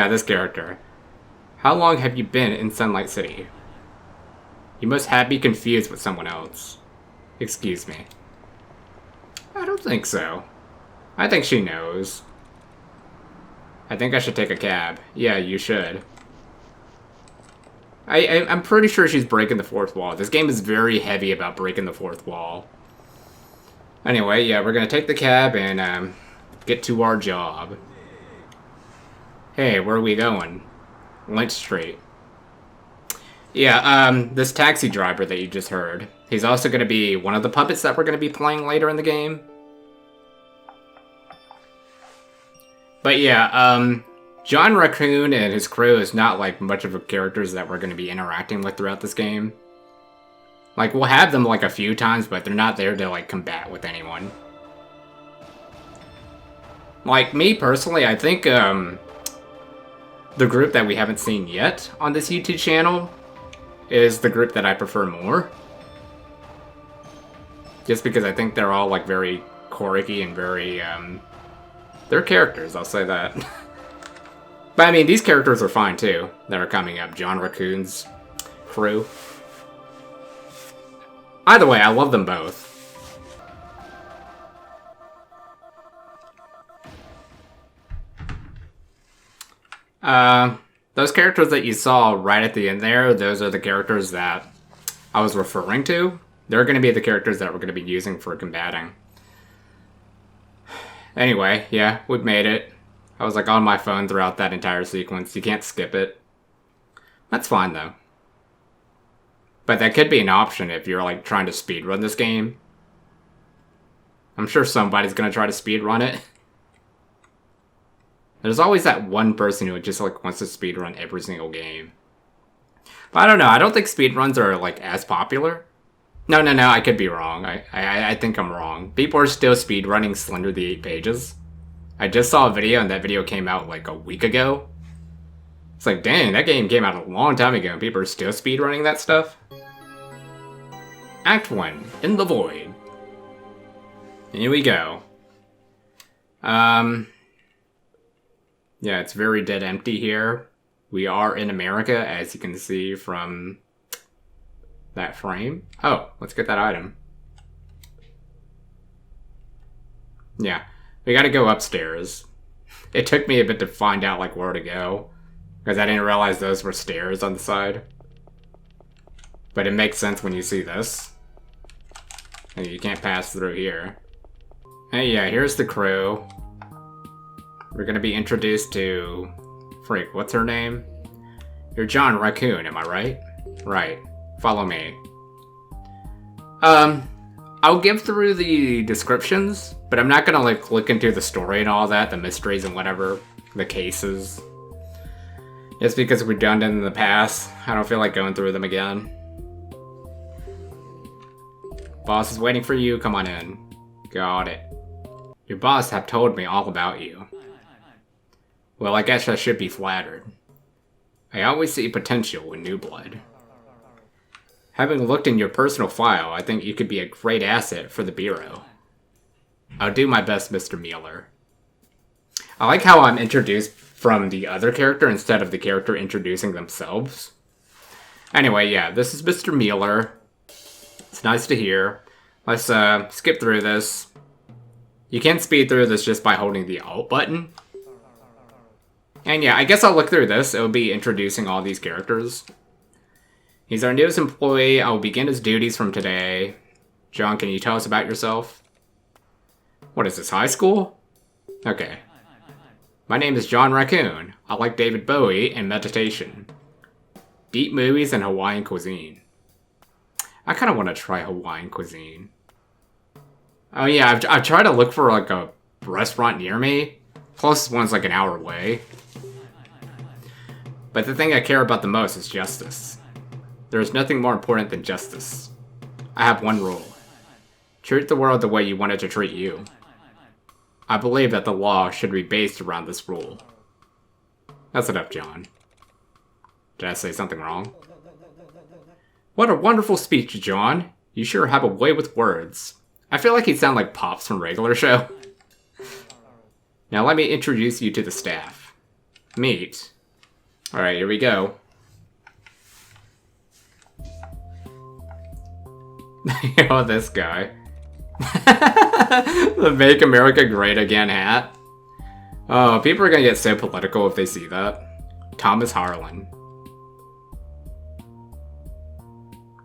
this character. How long have you been in Sunlight City? You must have me confused with someone else. Excuse me. I don't think so. I think she knows. I think I should take a cab. Yeah, you should. I'm pretty sure she's breaking the fourth wall. This game is very heavy about breaking the fourth wall. Anyway, yeah, we're gonna take the cab and get to our job. Hey, where are we going? Lynch Street. Yeah, this taxi driver that you just heard, he's also gonna be one of the puppets that we're gonna be playing later in the game. But yeah, John Raccoon and his crew is not like much of a characters that we're going to be interacting with throughout this game. Like, we'll have them like a few times, but they're not there to like combat with anyone. Like, me personally, I think the group that we haven't seen yet on this YouTube channel is the group that I prefer more. Just because I think they're all like very quirky and very, they're characters, I'll say that. But I mean, these characters are fine too, that are coming up. John Raccoon's crew. Either way, I love them both. Those characters that you saw right at the end there, those are the characters that I was referring to. They're going to be the characters that we're going to be using for combating. Anyway, yeah, we've made it. I was like on my phone throughout that entire sequence. You can't skip it. That's fine though. But that could be an option if you're like trying to speedrun this game. I'm sure somebody's gonna try to speedrun it. There's always that one person who just like wants to speedrun every single game. But I don't know, I don't think speedruns are like as popular. No, I could be wrong. I think I'm wrong. People are still speedrunning Slender the 8 Pages. I just saw a video, and that video came out like a week ago. It's like, dang, that game came out a long time ago, and people are still speedrunning that stuff? Act 1, In the Void. Here we go. Yeah, it's very dead empty here. We are in America, as you can see from that frame. Oh, let's get that item. Yeah, we gotta go upstairs. It took me a bit to find out, like, where to go, because I didn't realize those were stairs on the side. But it makes sense when you see this. And you can't pass through here. Hey, yeah, here's the crew. We're gonna be introduced to... Freak, what's her name? You're John Raccoon, am I right? Right. Follow me. I'll give through the descriptions, but I'm not gonna, like, look into the story and all that, the mysteries and whatever, the cases. Just because we've done it in the past, I don't feel like going through them again. Boss is waiting for you, come on in. Got it. Your boss have told me all about you. Well, I guess I should be flattered. I always see potential in new blood. Having looked in your personal file, I think you could be a great asset for the Bureau. I'll do my best, Mr. Mueller. I like how I'm introduced from the other character instead of the character introducing themselves. Anyway, yeah, this is Mr. Mueller. It's nice to hear. Let's skip through this. You can speed through this just by holding the Alt button. And yeah, I guess I'll look through this. It'll be introducing all these characters. He's our newest employee. I will begin his duties from today. John, can you tell us about yourself? What is this, high school? Okay. My name is John Raccoon. I like David Bowie and meditation. Deep movies and Hawaiian cuisine. I kind of want to try Hawaiian cuisine. Oh yeah, I've tried to look for like a restaurant near me. Closest one's like an hour away. But the thing I care about the most is justice. There is nothing more important than justice. I have one rule. Treat the world the way you want it to treat you. I believe that the law should be based around this rule. That's enough, John. Did I say something wrong? What a wonderful speech, John. You sure have a way with words. I feel like he'd sound like Pops from Regular Show. Now let me introduce you to the staff. Meet. Alright, here we go. Oh, this guy. The Make America Great Again hat. Oh, people are gonna get so political if they see that. Thomas Harlan.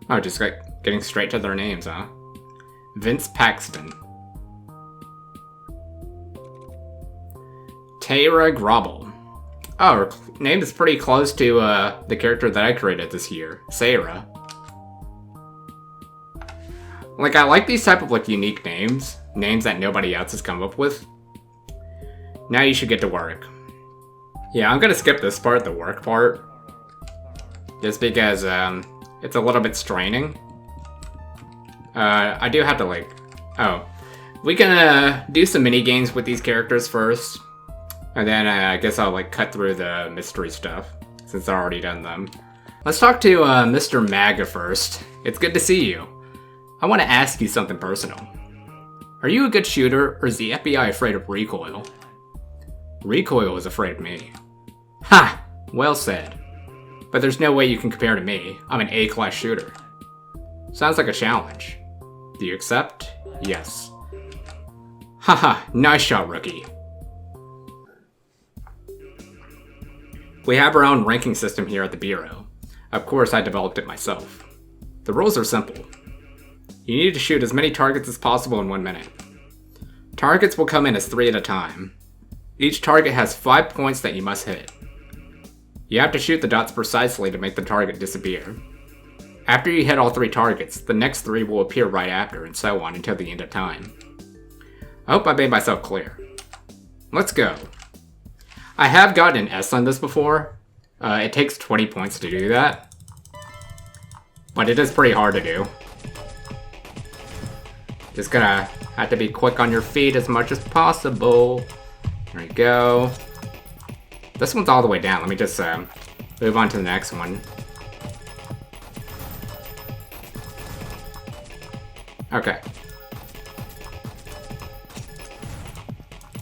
Oh, just like getting straight to their names, huh? Vince Paxton. Tara Grobble. Oh, her name is pretty close to the character that I created this year, Sarah. Like, I like these type of like unique names that nobody else has come up with. Now you should get to work. Yeah, I'm gonna skip this part, the work part, just because it's a little bit straining. I do have to like, we can do some mini games with these characters first, and then I guess I'll like cut through the mystery stuff since I've already done them. Let's talk to Mr. Maga first. It's good to see you. I want to ask you something personal. Are you a good shooter, or is the FBI afraid of recoil? Recoil is afraid of me. Ha! Well said. But there's no way you can compare to me. I'm an A-class shooter. Sounds like a challenge. Do you accept? Yes. Haha, nice shot, rookie. We have our own ranking system here at the Bureau. Of course, I developed it myself. The rules are simple. You need to shoot as many targets as possible in 1 minute. Targets will come in as 3 at a time. Each target has 5 points that you must hit. You have to shoot the dots precisely to make the target disappear. After you hit all 3 targets, the next 3 will appear right after, and so on until the end of time. I hope I made myself clear. Let's go. I have gotten an S on this before. It takes 20 points to do that. But it is pretty hard to do. Just gonna have to be quick on your feet as much as possible. There we go. This one's all the way down. Let me just move on to the next one. Okay.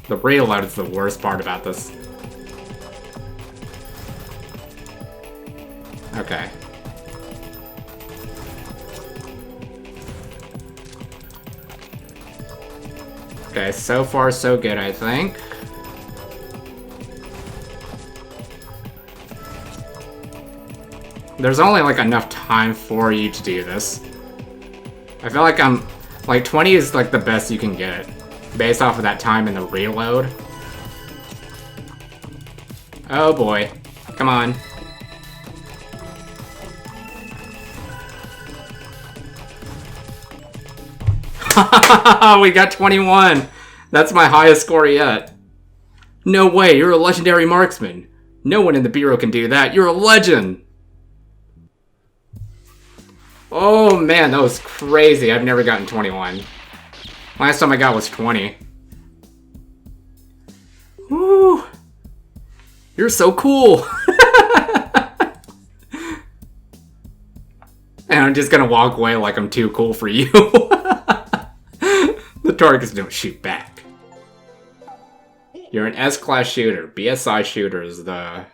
The reload is the worst part about this. Okay. Okay, so far so good, I think. There's only like enough time for you to do this. I feel like like 20 is like the best you can get based off of that time in the reload. Oh boy. Come on. We got 21. That's my highest score yet. No way, you're a legendary marksman. No one in the Bureau can do that. You're a legend. Oh man, that was crazy. I've never gotten 21. Last time I got was 20. Woo! You're so cool! And I'm just gonna walk away like I'm too cool for you. The targets don't shoot back. You're an S-class shooter. BSI shooter is the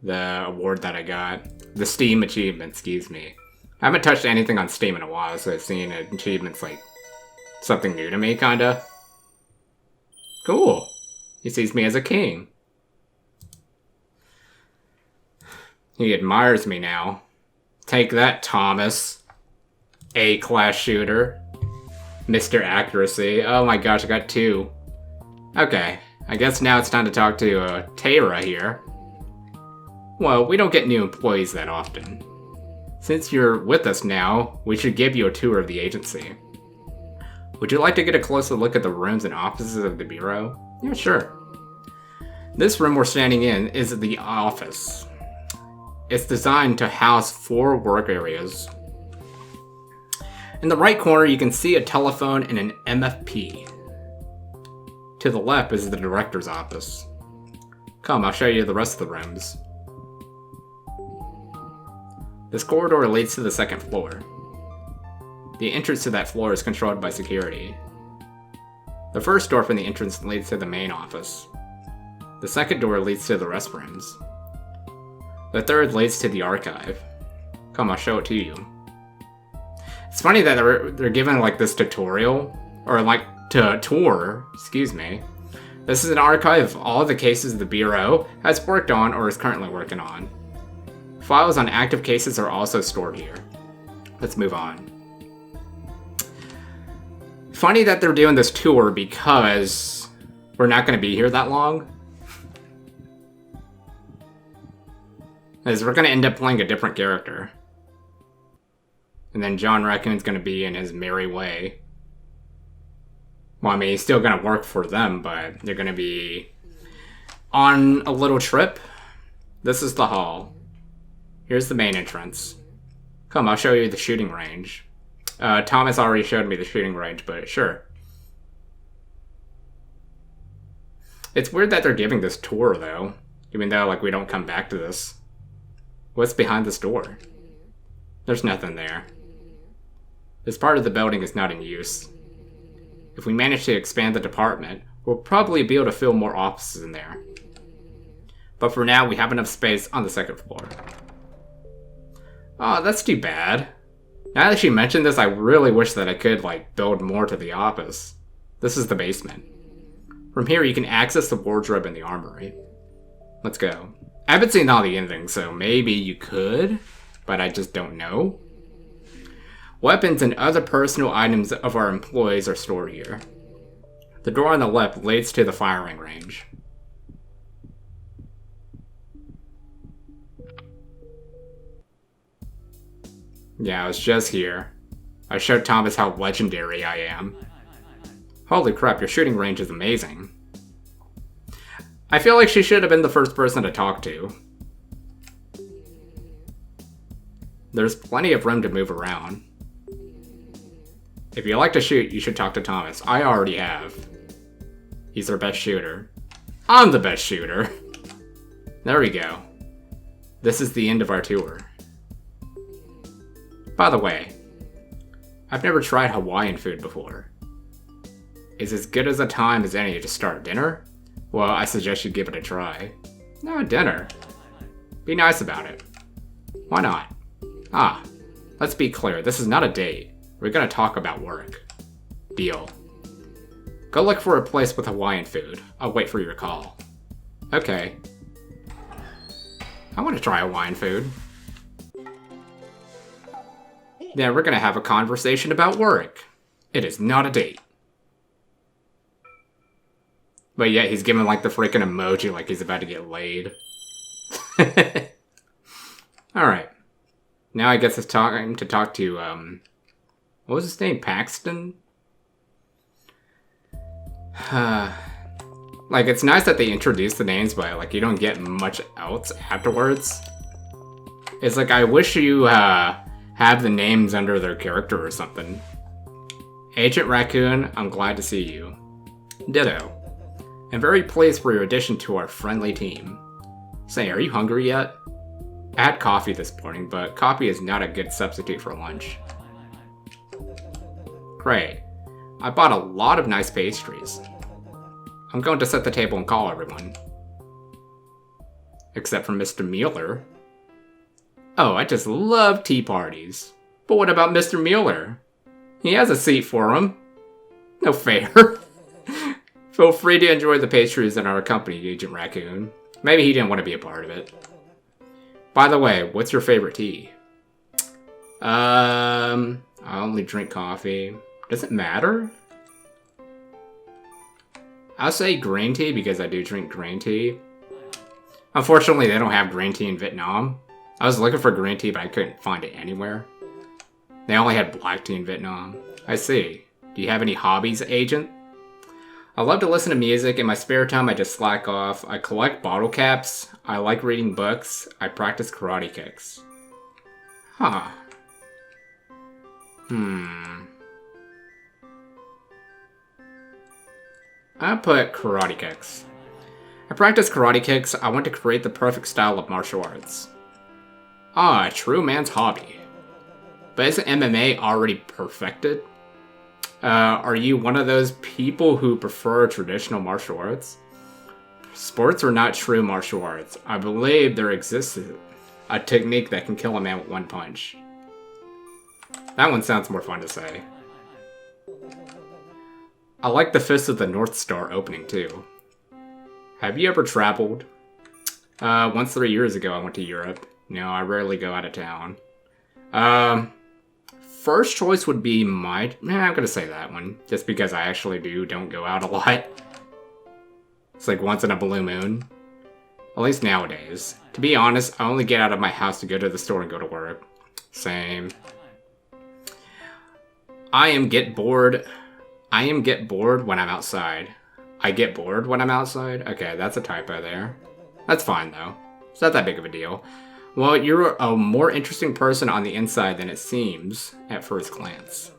award that I got. The Steam achievement, excuse me. I haven't touched anything on Steam in a while, so I've seen achievements like something new to me, kinda. Cool. He sees me as a king. He admires me now. Take that, Thomas. A-class shooter. Mr. Accuracy. Oh my gosh, I got 2. Okay, I guess now it's time to talk to Tara here. Well, we don't get new employees that often. Since you're with us now, we should give you a tour of the agency. Would you like to get a closer look at the rooms and offices of the Bureau? Yeah, sure. This room we're standing in is the office. It's designed to house 4 work areas. In the right corner, you can see a telephone and an MFP. To the left is the director's office. Come, I'll show you the rest of the rooms. This corridor leads to the 2nd floor. The entrance to that floor is controlled by security. The first door from the entrance leads to the main office. The second door leads to the restrooms. The third leads to the archive. Come, I'll show it to you. It's funny that they're given like this tutorial, or like tour, excuse me. This is an archive of all the cases the Bureau has worked on or is currently working on. Files on active cases are also stored here. Let's move on. Funny that they're doing this tour because we're not going to be here that long. As we're going to end up playing a different character. And then John Raccoon's going to be in his merry way. Well, I mean, he's still going to work for them, but they're going to be on a little trip. This is the hall. Here's the main entrance. Come, I'll show you the shooting range. Thomas already showed me the shooting range, but sure. It's weird that they're giving this tour, though. Even though, like, we don't come back to this. What's behind this door? There's nothing there. This part of the building is not in use. If we manage to expand the department, we'll probably be able to fill more offices in there. But for now, we have enough space on the 2nd floor. Oh, that's too bad. Now that you mentioned this, I really wish that I could, like, build more to the office. This is the basement. From here, you can access the wardrobe and the armory. Let's go. I haven't seen all the endings, so maybe you could, but I just don't know. Weapons and other personal items of our employees are stored here. The door on the left leads to the firing range. Yeah, I was just here. I showed Thomas how legendary I am. Holy crap, your shooting range is amazing. I feel like she should have been the first person to talk to. There's plenty of room to move around. If you like to shoot, you should talk to Thomas. I already have. He's our best shooter. I'm the best shooter. There we go. This is the end of our tour. By the way, I've never tried Hawaiian food before. Is as good as a time as any to start dinner? Well, I suggest you give it a try. No, dinner. Be nice about it. Why not? Ah, let's be clear, this is not a date. We're gonna talk about work. Deal. Go look for a place with Hawaiian food. I'll wait for your call. Okay. I want to try Hawaiian food. Then we're gonna have a conversation about work. It is not a date. But yeah, he's giving like the freaking emoji like he's about to get laid. Alright. Now I guess it's time to talk to, what was his name? Paxton? Like, it's nice that they introduce the names, but like, you don't get much else afterwards. It's like, I wish you, have the names under their character or something. Agent Raccoon, I'm glad to see you. Ditto. I'm very pleased for your addition to our friendly team. Say, are you hungry yet? I had coffee this morning, but coffee is not a good substitute for lunch. Great. I bought a lot of nice pastries. I'm going to set the table and call everyone. Except for Mr. Mueller. Oh, I just love tea parties. But what about Mr. Mueller? He has a seat for him. No fair. Feel free to enjoy the pastries in our company, Agent Raccoon. Maybe he didn't want to be a part of it. By the way, what's your favorite tea? I only drink coffee. Does it matter? I'll say green tea because I do drink green tea. Unfortunately, they don't have green tea in Vietnam. I was looking for green tea, but I couldn't find it anywhere. They only had black tea in Vietnam. I see. Do you have any hobbies, Agent? I love to listen to music. In my spare time, I just slack off. I collect bottle caps. I like reading books. I practice karate kicks. Huh. I put karate kicks. I practice karate kicks. I want to create the perfect style of martial arts. Ah, a true man's hobby. But isn't MMA already perfected? Are you one of those people who prefer traditional martial arts? Sports are not true martial arts. I believe there exists a technique that can kill a man with one punch. That one sounds more fun to say. I like the Fist of the North Star opening too. Have you ever traveled? Once 3 years ago I went to Europe. No, I rarely go out of town. First choice would be I'm gonna say that one. Just because I actually don't go out a lot. It's like once in a blue moon. At least nowadays. To be honest, I only get out of my house to go to the store and go to work. Same. I am get bored when I'm outside. I get bored when I'm outside? Okay, that's a typo there. That's fine though. It's not that big of a deal. Well, you're a more interesting person on the inside than it seems at first glance.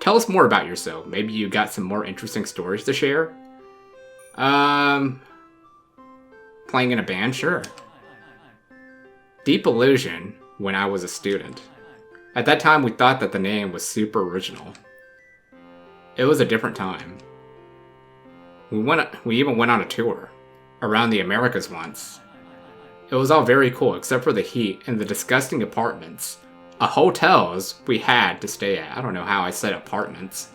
Tell us more about yourself. Maybe you got some more interesting stories to share? Playing in a band? Sure. Deep Illusion, when I was a student. At that time, we thought that the name was super original. It was a different time. We even went on a tour. Around the Americas once. It was all very cool, except for the heat and the disgusting apartments. Hotels we had to stay at. I don't know how I said apartments.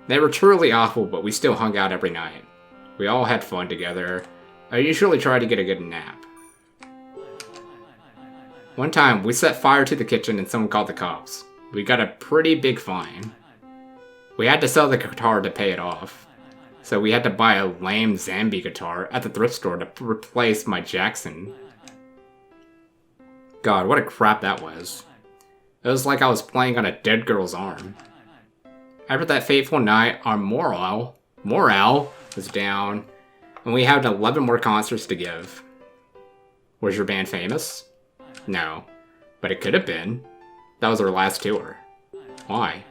They were truly awful, but we still hung out every night. We all had fun together. I usually try to get a good nap. One time, we set fire to the kitchen and someone called the cops. We got a pretty big fine. We had to sell the guitar to pay it off. So we had to buy a lame Zambi guitar at the thrift store to replace my Jackson. God, what a crap that was. It was like I was playing on a dead girl's arm. After that fateful night, our morale was down, and we had 11 more concerts to give. Was your band famous? No, but it could have been. That was our last tour. Why?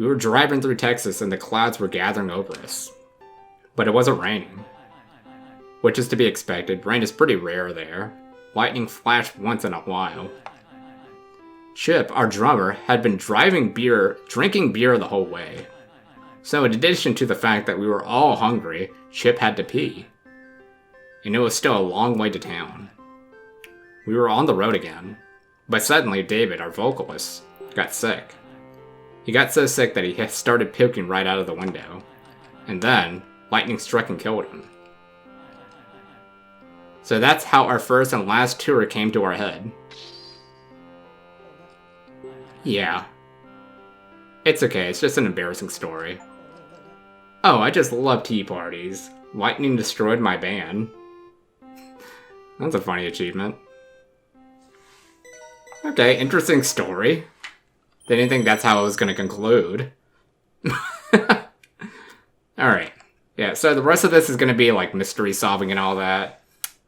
We were driving through Texas and the clouds were gathering over us. But it wasn't raining. Which is to be expected, rain is pretty rare there. Lightning flashed once in a while. Chip, our drummer, had been drinking beer the whole way. So in addition to the fact that we were all hungry, Chip had to pee. And it was still a long way to town. We were on the road again. But suddenly David, our vocalist, got sick. He got so sick that he started puking right out of the window. And then, lightning struck and killed him. So that's how our first and last tour came to our head. Yeah. It's okay, it's just an embarrassing story. Oh, I just love tea parties. Lightning destroyed my band. That's a funny achievement. Okay, interesting story. Didn't think that's how it was gonna conclude. Alright. Yeah, so the rest of this is gonna be like mystery solving and all that.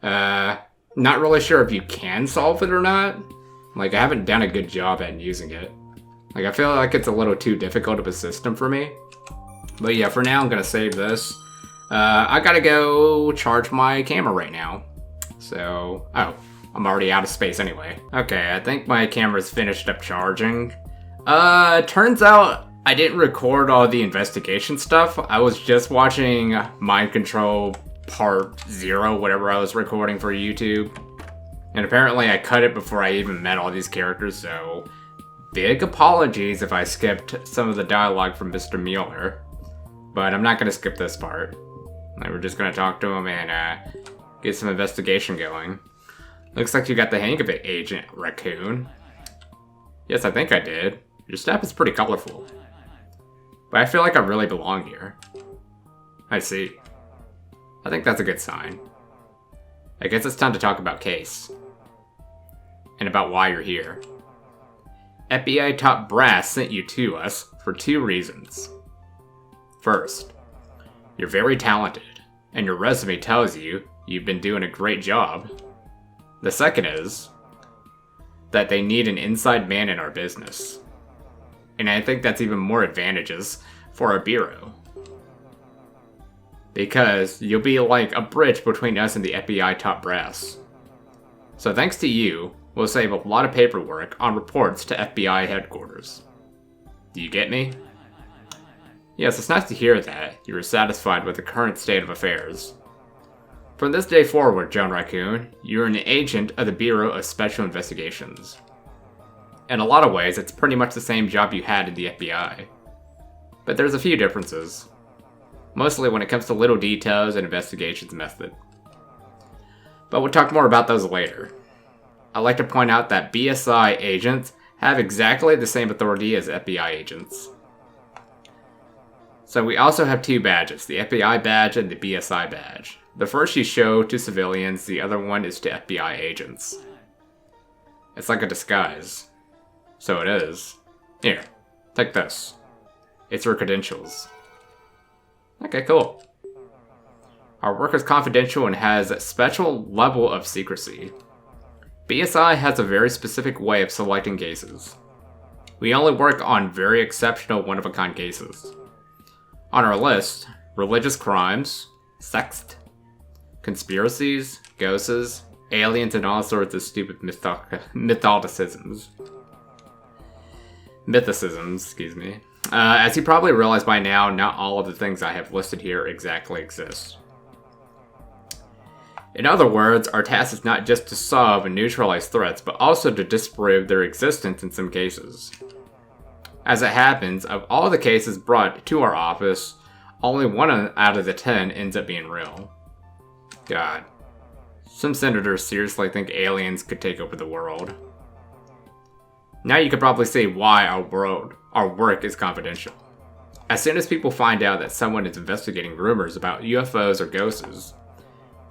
Not really sure if you can solve it or not. Like, I haven't done a good job at using it. Like, I feel like it's a little too difficult of a system for me. But yeah, for now, I'm gonna save this. I gotta go charge my camera right now. So, oh, I'm already out of space anyway. Okay, I think my camera's finished up charging. Turns out I didn't record all the investigation stuff. I was just watching Mind Control Part 0, whatever I was recording for YouTube. And apparently I cut it before I even met all these characters, so big apologies if I skipped some of the dialogue from Mr. Mueller. But I'm not gonna skip this part. Like, we're just gonna talk to him and get some investigation going. Looks like you got the hang of it, Agent Raccoon. Yes, I think I did. Your staff is pretty colorful. But I feel like I really belong here. I see. I think that's a good sign. I guess it's time to talk about Case. And about why you're here. FBI top brass sent you to us for 2 reasons. First, you're very talented, and your resume tells you you've been doing a great job. The second is that they need an inside man in our business. And I think that's even more advantageous for our bureau. Because you'll be like a bridge between us and the FBI top brass. So thanks to you, we'll save a lot of paperwork on reports to FBI headquarters. Do you get me? Yes, it's nice to hear that you are satisfied with the current state of affairs. From this day forward, John Raccoon, you're an agent of the Bureau of Special Investigations. In a lot of ways, it's pretty much the same job you had in the FBI. But there's a few differences. Mostly when it comes to little details and investigations method. But we'll talk more about those later. I'd like to point out that BSI agents have exactly the same authority as FBI agents. So we also have 2 badges, the FBI badge and the BSI badge. The first you show to civilians, the other one is to FBI agents. It's like a disguise. So it is. Here, take this. It's your credentials. Okay, cool. Our work is confidential and has a special level of secrecy. BSI has a very specific way of selecting cases. We only work on very exceptional one-of-a-kind cases. On our list, religious crimes, sex, conspiracies, ghosts, aliens, and all sorts of stupid mythicisms, excuse me. As you probably realize by now, not all of the things I have listed here exactly exist. In other words, our task is not just to solve and neutralize threats, but also to disprove their existence in some cases. As it happens, of all the cases brought to our office, only 1 out of the 10 ends up being real. God. Some senators seriously think aliens could take over the world. Now you could probably see why our work is confidential. As soon as people find out that someone is investigating rumors about UFOs or ghosts,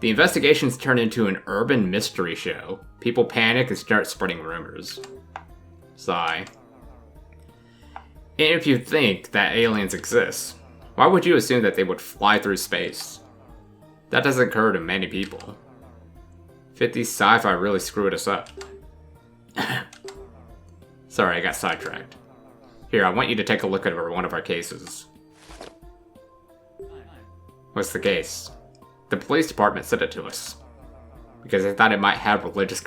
the investigations turn into an urban mystery show. People panic and start spreading rumors. Sigh. And if you think that aliens exist, why would you assume that they would fly through space? That doesn't occur to many people. 50s sci-fi really screwed us up. Sorry, I got sidetracked. Here, I want you to take a look at one of our cases. What's the case? The police department sent it to us. Because they thought it might have religious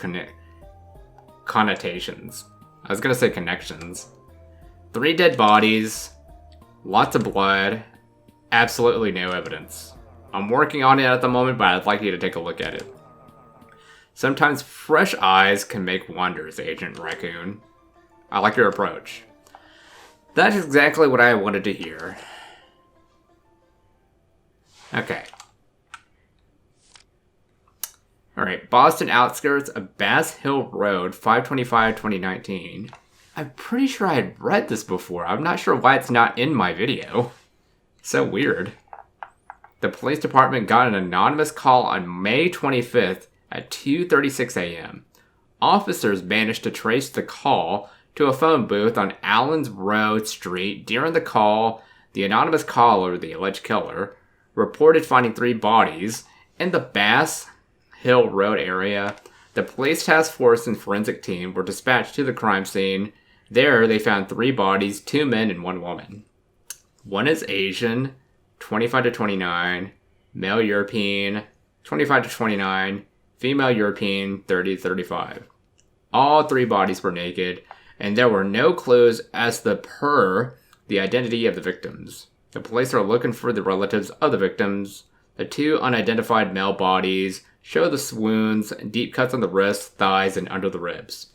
connotations. I was gonna say connections. 3 dead bodies, lots of blood, absolutely no evidence. I'm working on it at the moment, but I'd like you to take a look at it. Sometimes fresh eyes can make wonders, Agent Raccoon. I like your approach. That's exactly what I wanted to hear. Okay. Alright, Boston outskirts of Bass Hill Road, 5/25/2019. I'm pretty sure I had read this before. I'm not sure why it's not in my video. So weird. The police department got an anonymous call on May 25th at 2:36 a.m. Officers managed to trace the call to a phone booth on Allens Road Street. During the call, the anonymous caller, the alleged killer, reported finding 3 bodies in the Bass Hill Road area. The police task force and forensic team were dispatched to the crime scene. There, they found 3 bodies, 2 men and 1 woman. One is Asian, 25 to 29, male European, 25 to 29, female European, 30 to 35. All 3 bodies were naked, and there were no clues as to the identity of the victims. The police are looking for the relatives of the victims. The 2 unidentified male bodies show the wounds, deep cuts on the wrists, thighs, and under the ribs.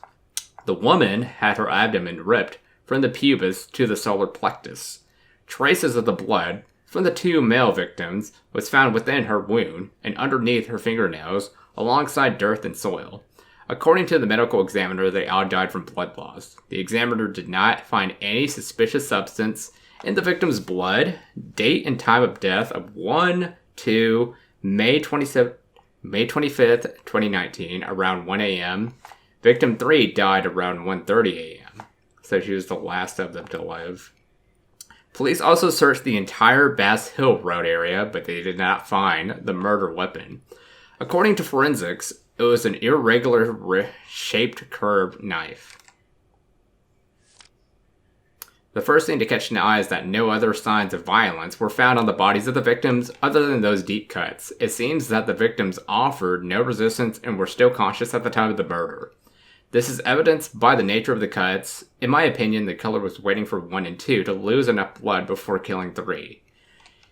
The woman had her abdomen ripped from the pubis to the solar plexus. Traces of the blood from the 2 male victims was found within her wound and underneath her fingernails, alongside dirt and soil. According to the medical examiner, they all died from blood loss. The examiner did not find any suspicious substance in the victim's blood. Date and time of death of 1-2 May 25th, 2019, around 1 a.m. Victim 3 died around 1:30 a.m. So she was the last of them to live. Police also searched the entire Bass Hill Road area, but they did not find the murder weapon. According to forensics, it was an irregular shaped curved knife. The first thing to catch the eye is that no other signs of violence were found on the bodies of the victims other than those deep cuts. It seems that the victims offered no resistance and were still conscious at the time of the murder. This is evidenced by the nature of the cuts. In my opinion, the killer was waiting for 1 and 2 to lose enough blood before killing 3.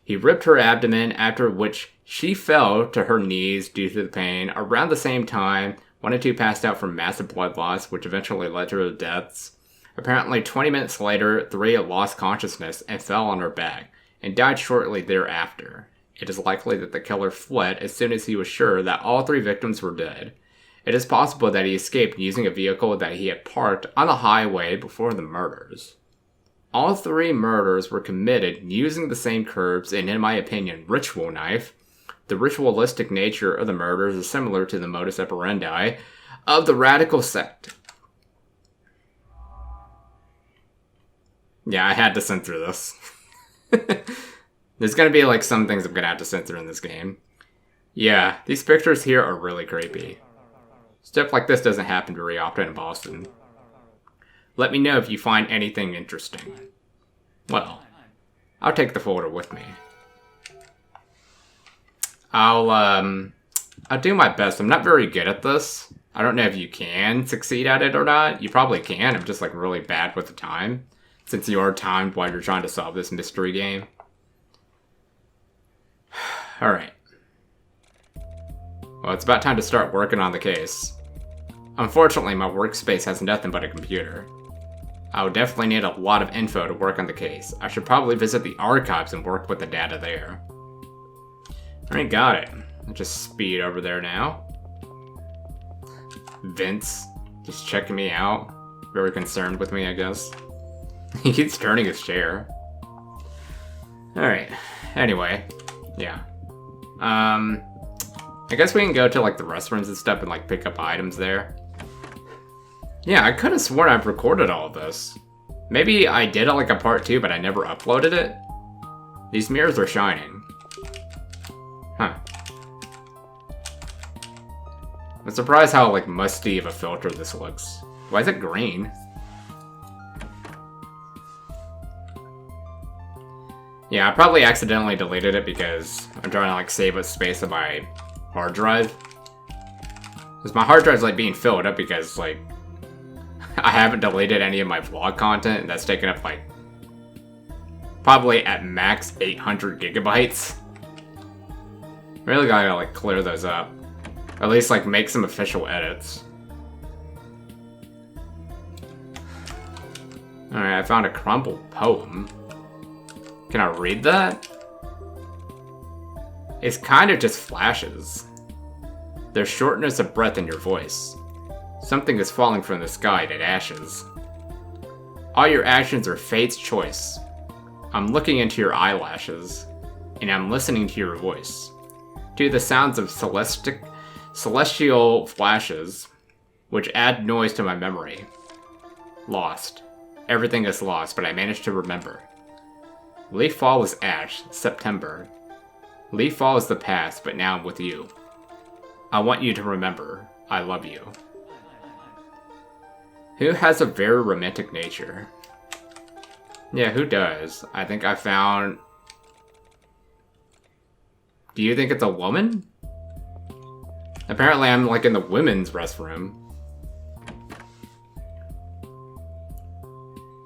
He ripped her abdomen, after which she fell to her knees due to the pain. Around the same time, 1 and 2 passed out from massive blood loss, which eventually led to their deaths. Apparently, 20 minutes later, 3 lost consciousness and fell on her back, and died shortly thereafter. It is likely that the killer fled as soon as he was sure that all 3 victims were dead. It is possible that he escaped using a vehicle that he had parked on the highway before the murders. All 3 murders were committed using the same curves and, in my opinion, ritual knife. The ritualistic nature of the murders is similar to the modus operandi of the radical sect. Yeah, I had to censor this. There's gonna be like some things I'm gonna have to censor in this game. Yeah, these pictures here are really creepy. Stuff like this doesn't happen very often in Boston. Let me know if you find anything interesting. Well, I'll take the folder with me. I'll do my best. I'm not very good at this. I don't know if you can succeed at it or not. You probably can. I'm just like really bad with the time, since you are timed while you're trying to solve this mystery game. Alright. Well, it's about time to start working on the case. Unfortunately, my workspace has nothing but a computer. I would definitely need a lot of info to work on the case. I should probably visit the archives and work with the data there. Alright, got it. I'll just speed over there now. Vince, just checking me out. Very concerned with me, I guess. He keeps turning his chair. Alright, anyway, yeah. I guess we can go to like the restrooms and stuff and like pick up items there. Yeah, I could have sworn I've recorded all of this. Maybe I did like a part 2, but I never uploaded it. These mirrors are shining. Huh. I'm surprised how like musty of a filter this looks. Why is it green? Yeah, I probably accidentally deleted it because I'm trying to like save up space on my hard drive. Because my hard drive's like being filled up because like I haven't deleted any of my vlog content, and that's taken up like probably at max 800 gigabytes. Really gotta like clear those up. Or at least like make some official edits. Alright, I found a crumpled poem. Can I read that? It's kind of just flashes. There's shortness of breath in your voice. Something is falling from the sky to ashes. All your actions are fate's choice. I'm looking into your eyelashes, and I'm listening to your voice. To the sounds of celestial flashes, which add noise to my memory. Lost. Everything is lost, but I managed to remember. Leaf fall was ash, September. Leaf fall is the past, but now I'm with you. I want you to remember, I love you. Who has a very romantic nature? Yeah, who does? I think I found... Do you think it's a woman? Apparently I'm like in the women's restroom.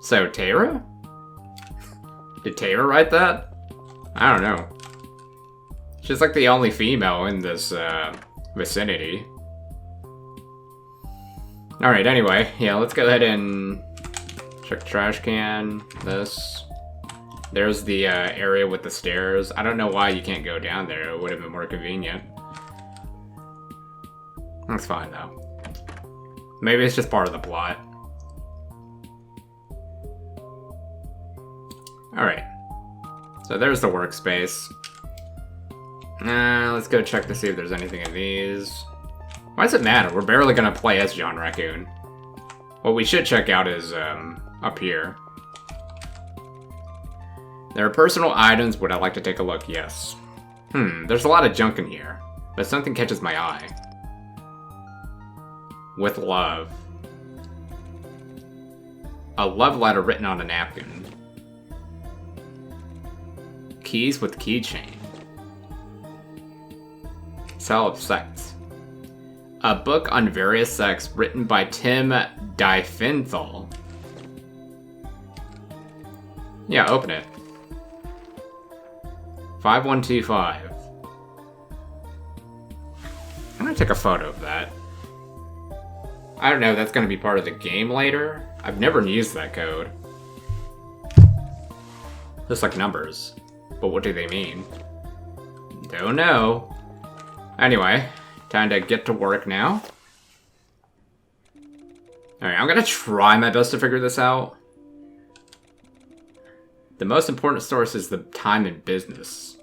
So, Tara? Did Tara write that? I don't know. She's like the only female in this vicinity. Alright, anyway, yeah, let's go ahead and check trash can, this. There's the area with the stairs. I don't know why you can't go down there. It would have been more convenient. That's fine, though. Maybe it's just part of the plot. Alright. So there's the workspace. Let's go check to see if there's anything in these. Why does it matter? We're barely gonna play as John Raccoon. What we should check out is, up here. There are personal items. Would I like to take a look? Yes. There's a lot of junk in here, but something catches my eye. With love. A love letter written on a napkin. Keys with keychain. Cell of Sex. A book on various sex written by Tim Dyfenthal. Yeah, open it. 5125. I'm gonna take a photo of that. I don't know if that's gonna be part of the game later. I've never used that code. Looks like numbers. But what do they mean? Don't know. Anyway, time to get to work now. Alright, I'm gonna try my best to figure this out. The most important source is the time in business.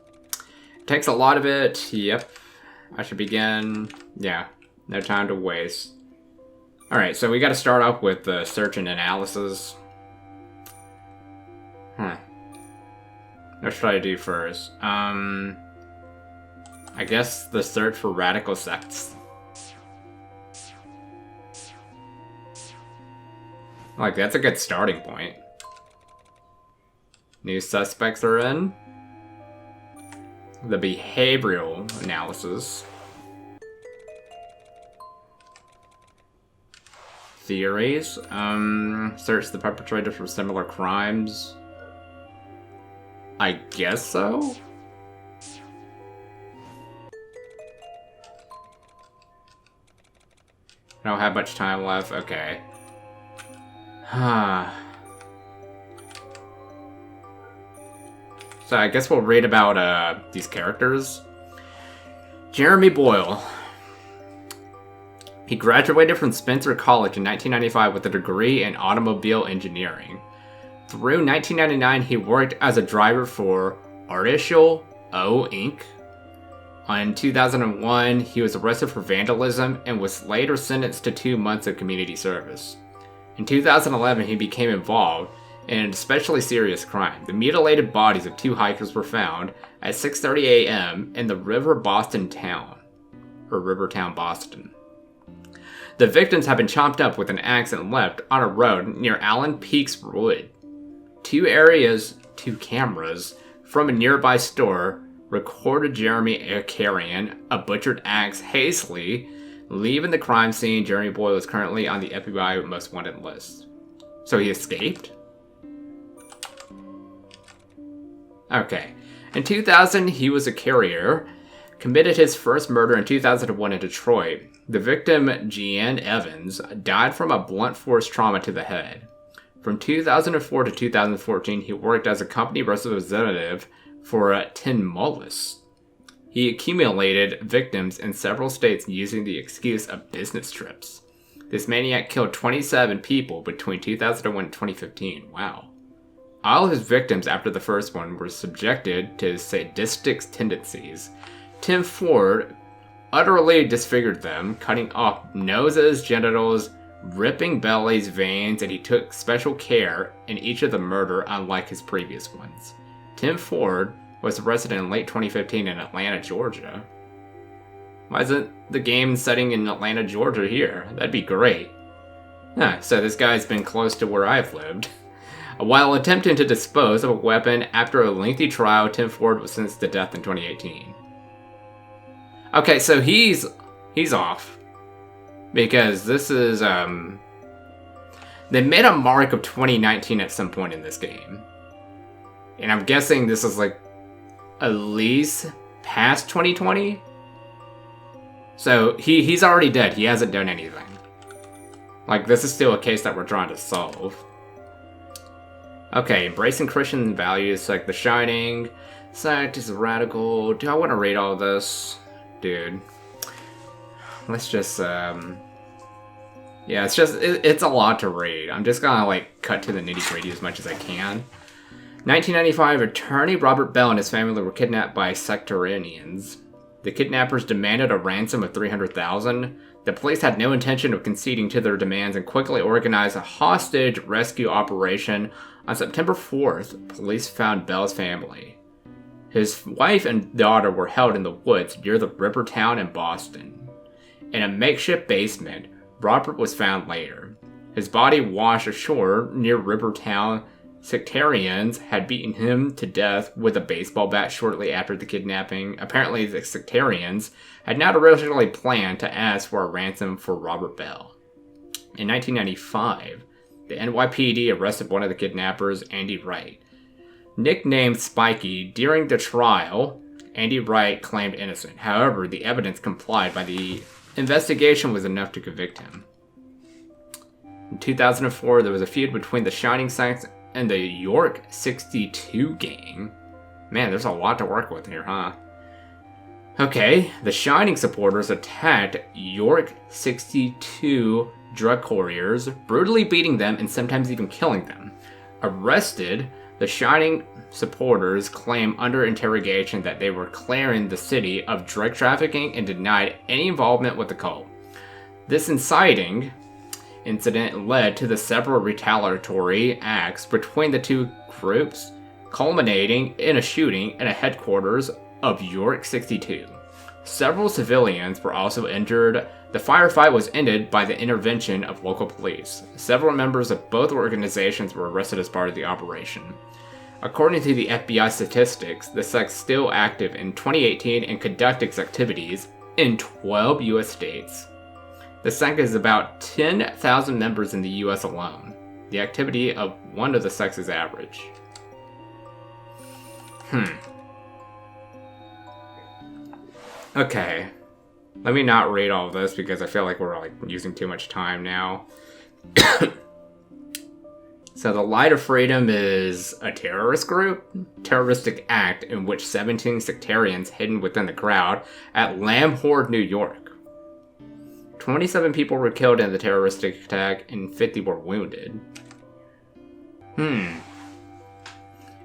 It takes a lot of it. Yep. I should begin. Yeah, no time to waste. Alright, so we gotta start off with the search and analysis. What should I do first? I guess the search for radical sects. Like, that's a good starting point. New suspects are in. The behavioral analysis. Theories. Search the perpetrators for similar crimes. I guess so? I don't have much time left. Okay. So I guess we'll read about these characters. Jeremy Boyle. He graduated from Spencer College in 1995 with a degree in automobile engineering. Through 1999, he worked as a driver for Artificial O Inc. In 2001, he was arrested for vandalism and was later sentenced to 2 months of community service. In 2011, he became involved in an especially serious crime. The mutilated bodies of 2 hikers were found at 6:30 a.m. in the Rivertown, Boston. The victims had been chopped up with an axe and left on a road near Allen Peaks Wood. 2 cameras from a nearby store recorded Jeremy Akarian, a butchered axe hastily leaving the crime scene. Jeremy Boyle was currently on the FBI most wanted list. So he escaped? Okay. In 2000, he was a carrier, committed his first murder in 2001 in Detroit. The victim, Jeanne Evans, died from a blunt force trauma to the head. From 2004 to 2014, he worked as a company representative for Tin Mullis. He accumulated victims in several states using the excuse of business trips. This maniac killed 27 people between 2001 and 2015. Wow. All of his victims after the first one were subjected to sadistic tendencies. Tim Ford utterly disfigured them, cutting off noses, genitals, ripping bellies, veins, and he took special care in each of the murder, unlike his previous ones. Tim Ford was arrested in late 2015 in Atlanta, Georgia. Why isn't the game setting in Atlanta, Georgia here? That'd be great. So this guy's been close to where I've lived. While attempting to dispose of a weapon after a lengthy trial, Tim Ford was sentenced to death in 2018. Okay, so he's off. Because this is, they made a mark of 2019 at some point in this game. And I'm guessing this is like at least past 2020? So he's already dead. He hasn't done anything. Like, this is still a case that we're trying to solve. Okay, embracing Christian values like The Shining. Sect is radical. Do I want to read all this? Dude. Let's just, yeah, it's a lot to read. I'm just gonna, like, cut to the nitty-gritty as much as I can. 1995, attorney Robert Bell and his family were kidnapped by sectarians. The kidnappers demanded a ransom of $300,000. The police had no intention of conceding to their demands and quickly organized a hostage rescue operation. On September 4th, police found Bell's family. His wife and daughter were held in the woods near the river town in Boston. In a makeshift basement, Robert was found later. His body washed ashore near Rivertown. Sectarians had beaten him to death with a baseball bat shortly after the kidnapping. Apparently, the sectarians had not originally planned to ask for a ransom for Robert Bell. In 1995, the NYPD arrested one of the kidnappers, Andy Wright. Nicknamed Spiky, during the trial, Andy Wright claimed innocent. However, the evidence complied by the investigation was enough to convict him. In 2004, there was a feud between the Shining Saints and the York 62 gang. Man, there's a lot to work with here, huh? Okay, the Shining supporters attacked York 62 drug couriers, brutally beating them and sometimes even killing them. Arrested, the Shining supporters claimed under interrogation that they were clearing the city of drug trafficking and denied any involvement with the cult. This inciting incident led to the several retaliatory acts between the two groups, culminating in a shooting at a headquarters of York 62. Several civilians were also injured. The firefight was ended by the intervention of local police. Several members of both organizations were arrested as part of the operation. According to the FBI statistics, the sect's still active in 2018 and conduct its activities in 12 U.S. states. The sect has about 10,000 members in the U.S. alone. The activity of one of the sects is average. Okay. Let me not read all of this because I feel like we're like using too much time now. So the Light of Freedom is a terrorist terroristic act in which 17 sectarians hidden within the crowd at Lamb Horde, New York. 27 people were killed in the terroristic attack and 50 were wounded.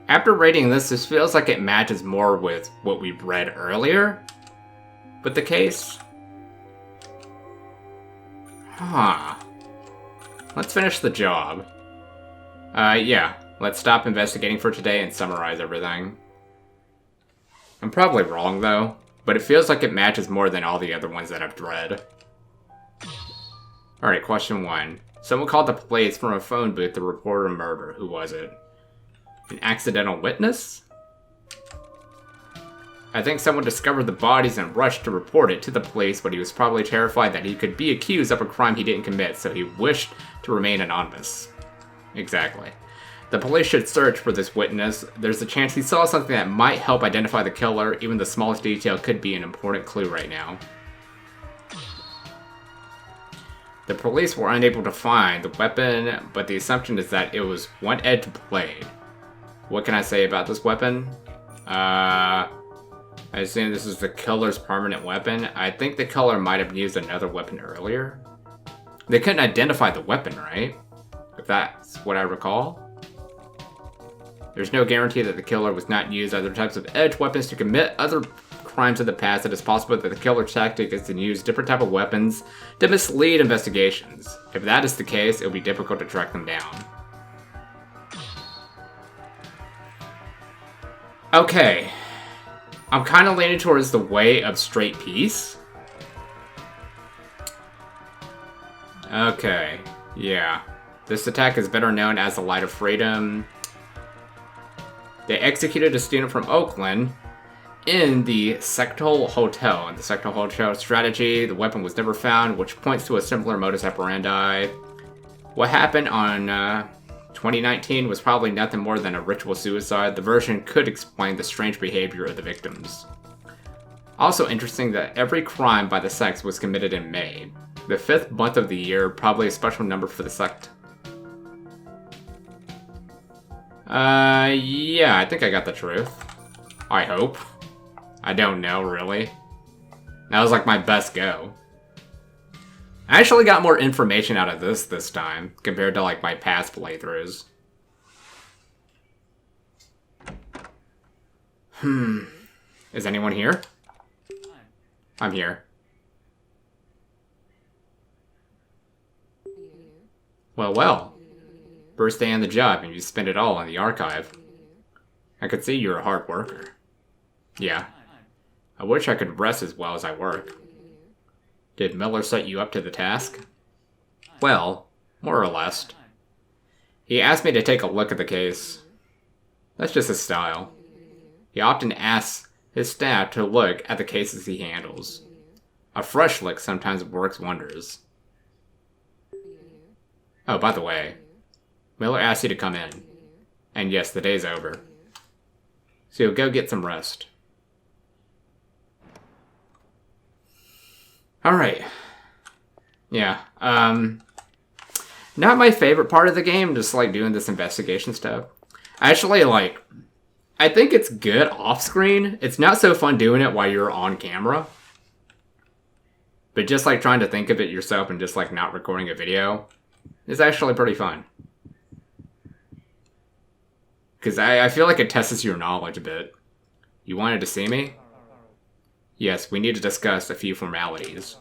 After reading this feels like it matches more with what we read earlier with the case. Let's finish the job. Yeah, let's stop investigating for today and summarize everything. I'm probably wrong though, but it feels like it matches more than all the other ones that I've read. Alright, question 1. Someone called the police from a phone booth to report a murder. Who was it? An accidental witness? I think someone discovered the bodies and rushed to report it to the police, but he was probably terrified that he could be accused of a crime he didn't commit, so he wished to remain anonymous. Exactly. The police should search for this witness. There's a chance he saw something that might help identify the killer. Even the smallest detail could be an important clue right now. The police were unable to find the weapon, but the assumption is that it was one-edged blade. What can I say about this weapon? I assume this is the killer's permanent weapon. I think the killer might have used another weapon earlier. They couldn't identify the weapon, right? If that's what I recall. There's no guarantee that the killer was not used other types of edge weapons to commit other crimes in the past. It is possible that the killer's tactic is to use different type of weapons to mislead investigations. If that is the case, it will be difficult to track them down. Okay. I'm kind of leaning towards the way of straight peace. Okay. Yeah. This attack is better known as the Light of Freedom. They executed a student from Oakland in the Sectal Hotel. In the Sectal Hotel strategy, the weapon was never found, which points to a similar modus operandi. What happened on 2019 was probably nothing more than a ritual suicide. The version could explain the strange behavior of the victims. Also interesting that every crime by the sect was committed in May, the 5th month of the year, probably a special number for the sect. Yeah, I think I got the truth. I hope. I don't know, really. That was like my best go. I actually got more information out of this time, compared to like my past playthroughs. Is anyone here? I'm here. Well. First day on the job, and you spend it all on the archive. I could see you're a hard worker. Yeah. I wish I could rest as well as I work. Did Miller set you up to the task? Well, more or less. He asked me to take a look at the case. That's just his style. He often asks his staff to look at the cases he handles. A fresh look sometimes works wonders. Oh, by the way, Miller asked you to come in. And yes, the day's over. So go get some rest. Alright. Yeah, not my favorite part of the game, just like doing this investigation stuff. Actually, like, I think it's good off-screen. It's not so fun doing it while you're on camera. But just like trying to think of it yourself and just like not recording a video is actually pretty fun. Because I feel like it tests your knowledge a bit. You wanted to see me? Yes, we need to discuss a few formalities.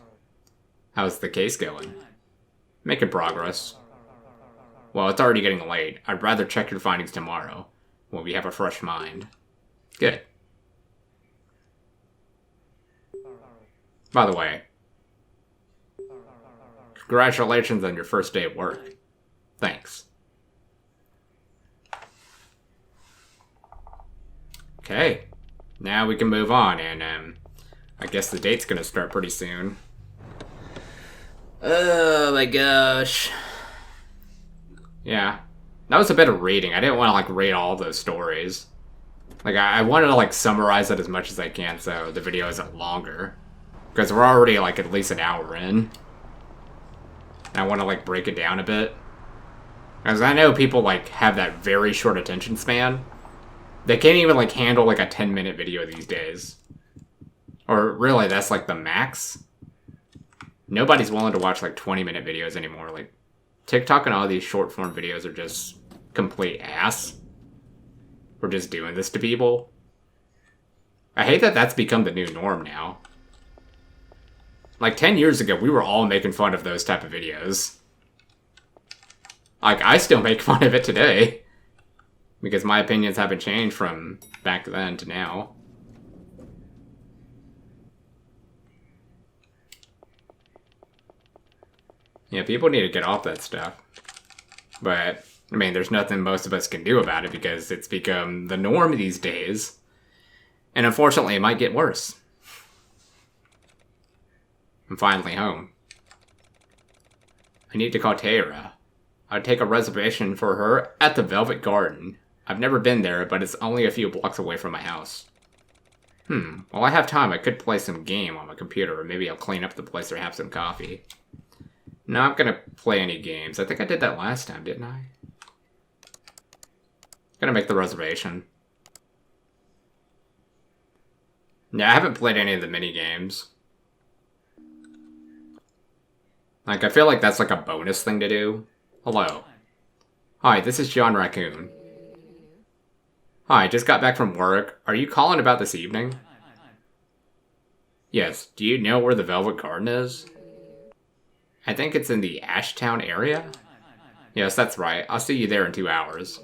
How's the case going? Making progress. Well, it's already getting late. I'd rather check your findings tomorrow, when we have a fresh mind. Good. By the way, congratulations on your first day at work. Thanks. Okay, now we can move on, and I guess the date's gonna start pretty soon. Oh my gosh. Yeah, that was a bit of reading. I didn't want to like read all those stories. Like I wanted to like summarize it as much as I can so the video isn't longer. Because we're already like at least an hour in. And I want to like break it down a bit. Because I know people like have that very short attention span. They can't even like handle like a 10-minute video these days. Or really, that's like the max. Nobody's willing to watch like 20-minute videos anymore. Like TikTok and all these short form videos are just complete ass. We're just doing this to people. I hate that that's become the new norm now. Like 10 years ago, we were all making fun of those type of videos. Like, I still make fun of it today. Because my opinions haven't changed from back then to now. Yeah, people need to get off that stuff. But, I mean, there's nothing most of us can do about it because it's become the norm these days. And unfortunately, it might get worse. I'm finally home. I need to call Tara. I'd take a reservation for her at the Velvet Garden. I've never been there, but it's only a few blocks away from my house. While I have time, I could play some game on my computer, or maybe I'll clean up the place or have some coffee. No, I'm gonna play any games. I think I did that last time, didn't I? Gonna make the reservation. Yeah, I haven't played any of the mini games. Like, I feel like that's like a bonus thing to do. Hello. Hi, this is John Raccoon. Hi, just got back from work. Are you calling about this evening? Yes, do you know where the Velvet Garden is? I think it's in the Ashtown area? Yes, that's right. I'll see you there in 2 hours.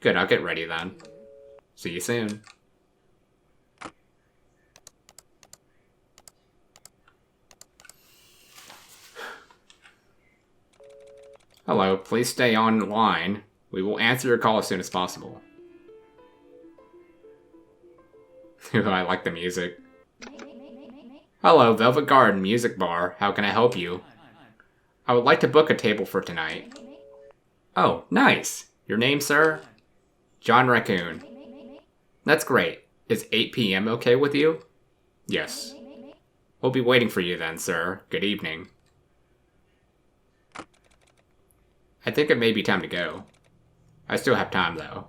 Good, I'll get ready then. See you soon. Hello, please stay online. We will answer your call as soon as possible. I like the music. Hello, Velvet Garden Music Bar. How can I help you? I would like to book a table for tonight. Oh, nice. Your name, sir? John Raccoon. That's great. Is 8 p.m. okay with you? Yes. We'll be waiting for you then, sir. Good evening. I think it may be time to go. I still have time, though.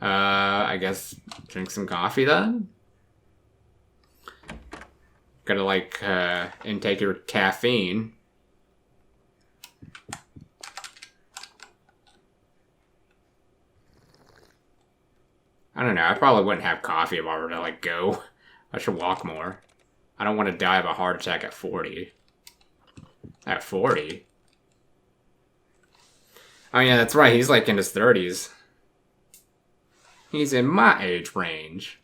I guess drink some coffee, then? Gotta, like, intake your caffeine. I don't know, I probably wouldn't have coffee if I were to, like, go. I should walk more. I don't want to die of a heart attack at 40. At 40? Oh yeah, that's right, he's like in his 30s. He's in my age range.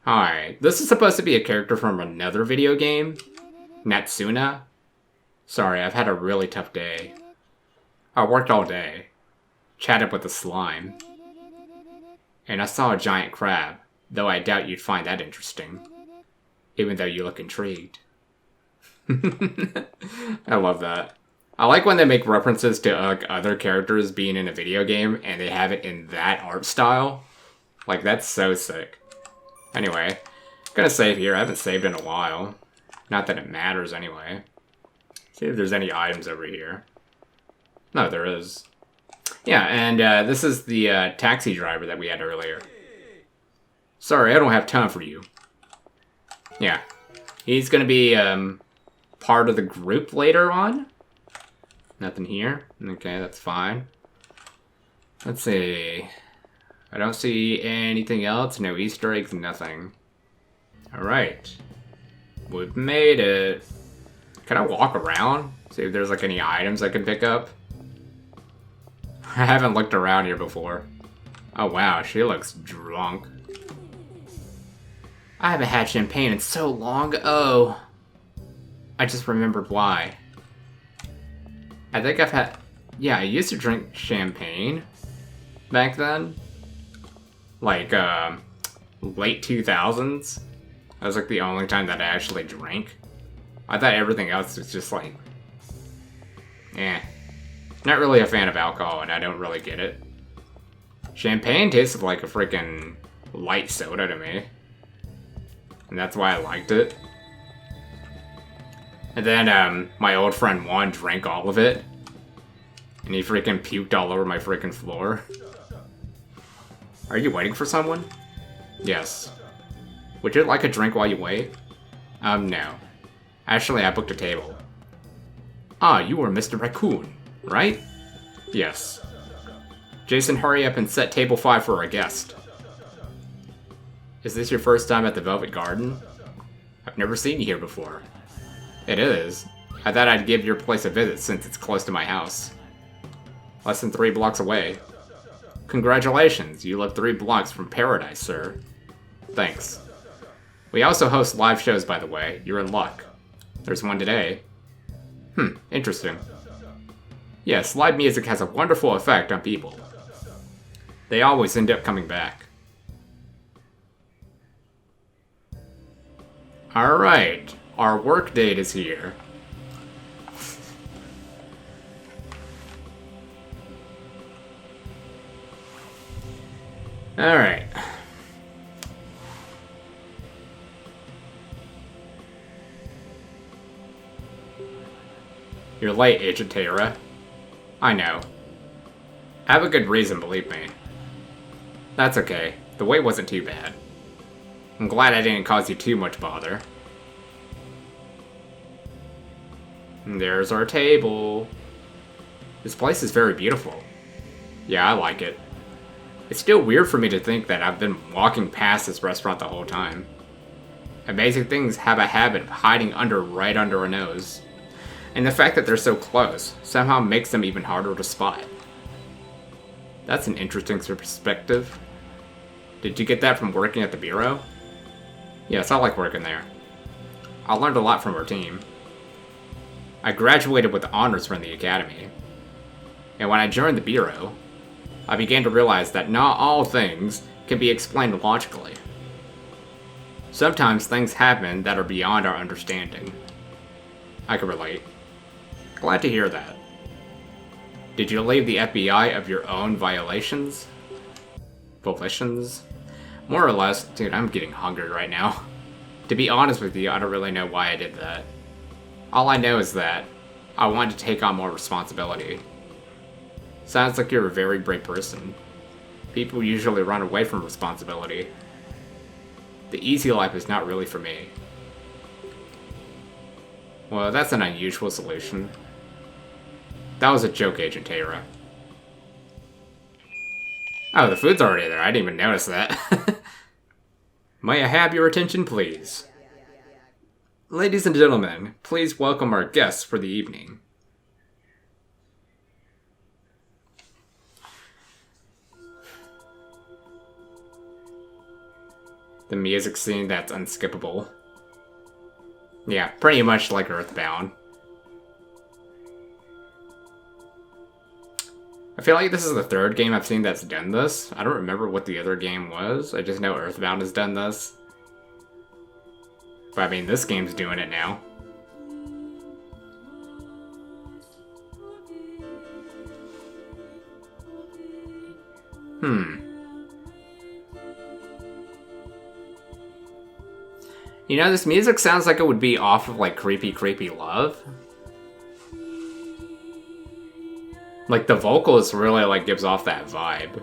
Hi, this is supposed to be a character from another video game. Natsuna. Sorry, I've had a really tough day. I worked all day. Chatted with the slime. And I saw a giant crab, though I doubt you'd find that interesting. Even though you look intrigued. I love that. I like when they make references to other characters being in a video game and they have it in that art style. Like, that's so sick. Anyway, I'm gonna save here. I haven't saved in a while. Not that it matters anyway. See if there's any items over here. No, there is. Yeah, and this is the taxi driver that we had earlier. Sorry, I don't have time for you. Yeah. He's gonna be part of the group later on. Nothing here. Okay, that's fine. Let's see. I don't see anything else. No Easter eggs, nothing. Alright. We've made it. Can I walk around? See if there's like any items I can pick up? I haven't looked around here before. Oh wow, she looks drunk. I haven't had champagne in so long. Oh. I just remembered why. I think I've had... Yeah, I used to drink champagne back then. Like, late 2000s. That was like the only time that I actually drank. I thought everything else was just like... Not really a fan of alcohol, and I don't really get it. Champagne tasted like a freaking light soda to me. And that's why I liked it. And then, my old friend Juan drank all of it. And he freaking puked all over my freaking floor. Are you waiting for someone? Yes. Would you like a drink while you wait? No. Actually, I booked a table. Ah, you are Mr. Raccoon, right? Yes. Jason, hurry up and set table 5 for our guest. Is this your first time at the Velvet Garden? I've never seen you here before. It is. I thought I'd give your place a visit since it's close to my house. Less than 3 blocks away. Congratulations, you live 3 blocks from paradise, sir. Thanks. We also host live shows, by the way. You're in luck. There's one today. Interesting. Yes, live music has a wonderful effect on people. They always end up coming back. Alright, our work date is here. Alright. You're late, Agent Tara. I know. I have a good reason, believe me. That's okay. The wait wasn't too bad. I'm glad I didn't cause you too much bother. And there's our table. This place is very beautiful. Yeah, I like it. It's still weird for me to think that I've been walking past this restaurant the whole time. Amazing things have a habit of hiding right under our nose. And the fact that they're so close somehow makes them even harder to spot. That's an interesting perspective. Did you get that from working at the bureau? Yes, I like working there. I learned a lot from our team. I graduated with honors from the academy. And when I joined the bureau, I began to realize that not all things can be explained logically. Sometimes things happen that are beyond our understanding. I can relate. Glad to hear that. Did you leave the FBI of your own violations? Volitions? More or less. Dude, I'm getting hungry right now. To be honest with you, I don't really know why I did that. All I know is that I wanted to take on more responsibility. Sounds like you're a very brave person. People usually run away from responsibility. The easy life is not really for me. Well, that's an unusual solution. That was a joke, Agent Tara. Oh, the food's already there. I didn't even notice that. May I have your attention, please? Ladies and gentlemen, please welcome our guests for the evening. The music scene that's unskippable. Yeah, pretty much like Earthbound. I feel like this is the third game I've seen that's done this. I don't remember what the other game was. I just know Earthbound has done this. But I mean, this game's doing it now. You know, this music sounds like it would be off of, like, Creepy Creepy Love. Like, the vocals really, like, gives off that vibe.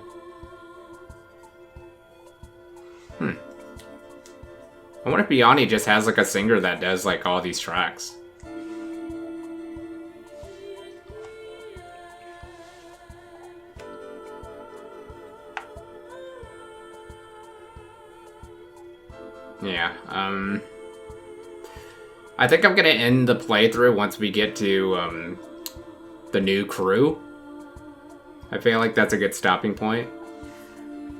I wonder if BYONI just has, like, a singer that does, like, all these tracks. Yeah, I think I'm gonna end the playthrough once we get to, the new crew. I feel like that's a good stopping point.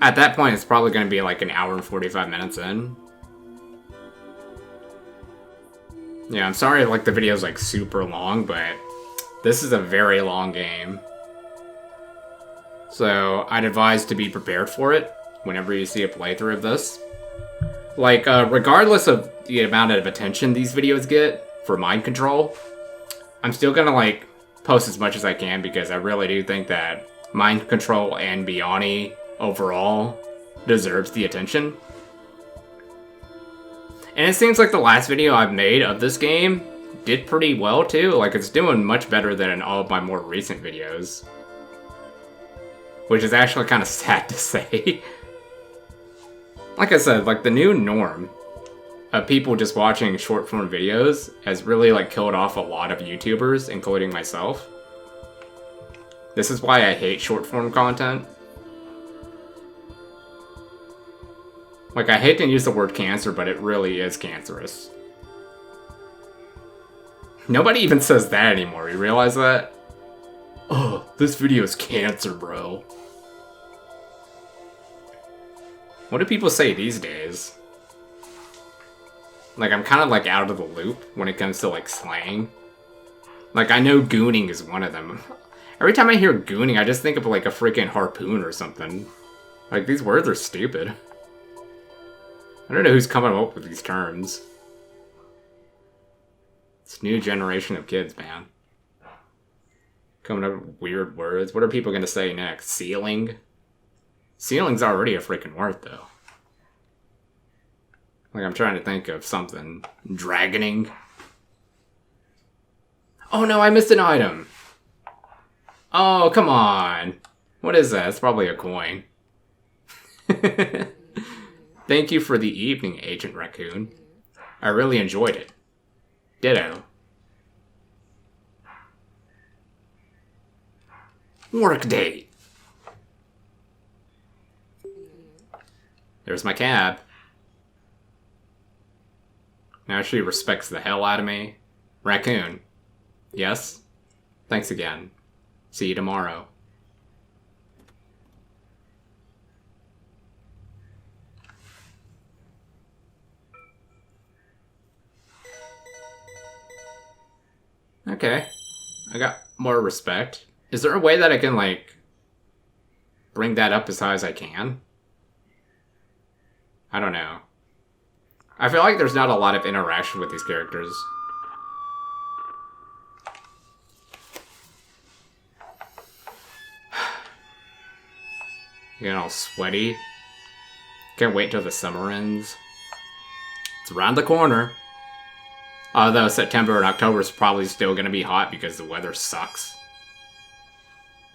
At that point, it's probably gonna be like an hour and 45 minutes in. Yeah, I'm sorry like the video's like super long, but this is a very long game. So, I'd advise to be prepared for it whenever you see a playthrough of this. Like, regardless of the amount of attention these videos get for mind control, I'm still gonna, like, post as much as I can because I really do think that mind control and BYONI overall deserves the attention. And it seems like the last video I've made of this game did pretty well, too. Like, it's doing much better than all of my more recent videos. Which is actually kind of sad to say. Like I said, like, the new norm of people just watching short-form videos has really, like, killed off a lot of YouTubers, including myself. This is why I hate short-form content. Like, I hate to use the word cancer, but it really is cancerous. Nobody even says that anymore, you realize that? Oh, this video is cancer, bro. What do people say these days? Like, I'm kind of, like, out of the loop when it comes to, like, slang. Like, I know gooning is one of them. Every time I hear gooning, I just think of, like, a freaking harpoon or something. Like, these words are stupid. I don't know who's coming up with these terms. This new generation of kids, man. Coming up with weird words. What are people gonna say next? Ceiling? Ceiling's already a freaking word, though. Like, I'm trying to think of something. Dragoning? Oh no, I missed an item! Oh, come on! What is that? It's probably a coin. Thank you for the evening, Agent Raccoon. I really enjoyed it. Ditto. Workday. There's my cab. Now she respects the hell out of me. Raccoon. Yes? Thanks again. See you tomorrow. Okay. I got more respect. Is there a way that I can, like, bring that up as high as I can? I don't know. I feel like there's not a lot of interaction with these characters. Getting all sweaty. Can't wait till the summer ends. It's around the corner. Although September and October is probably still going to be hot because the weather sucks.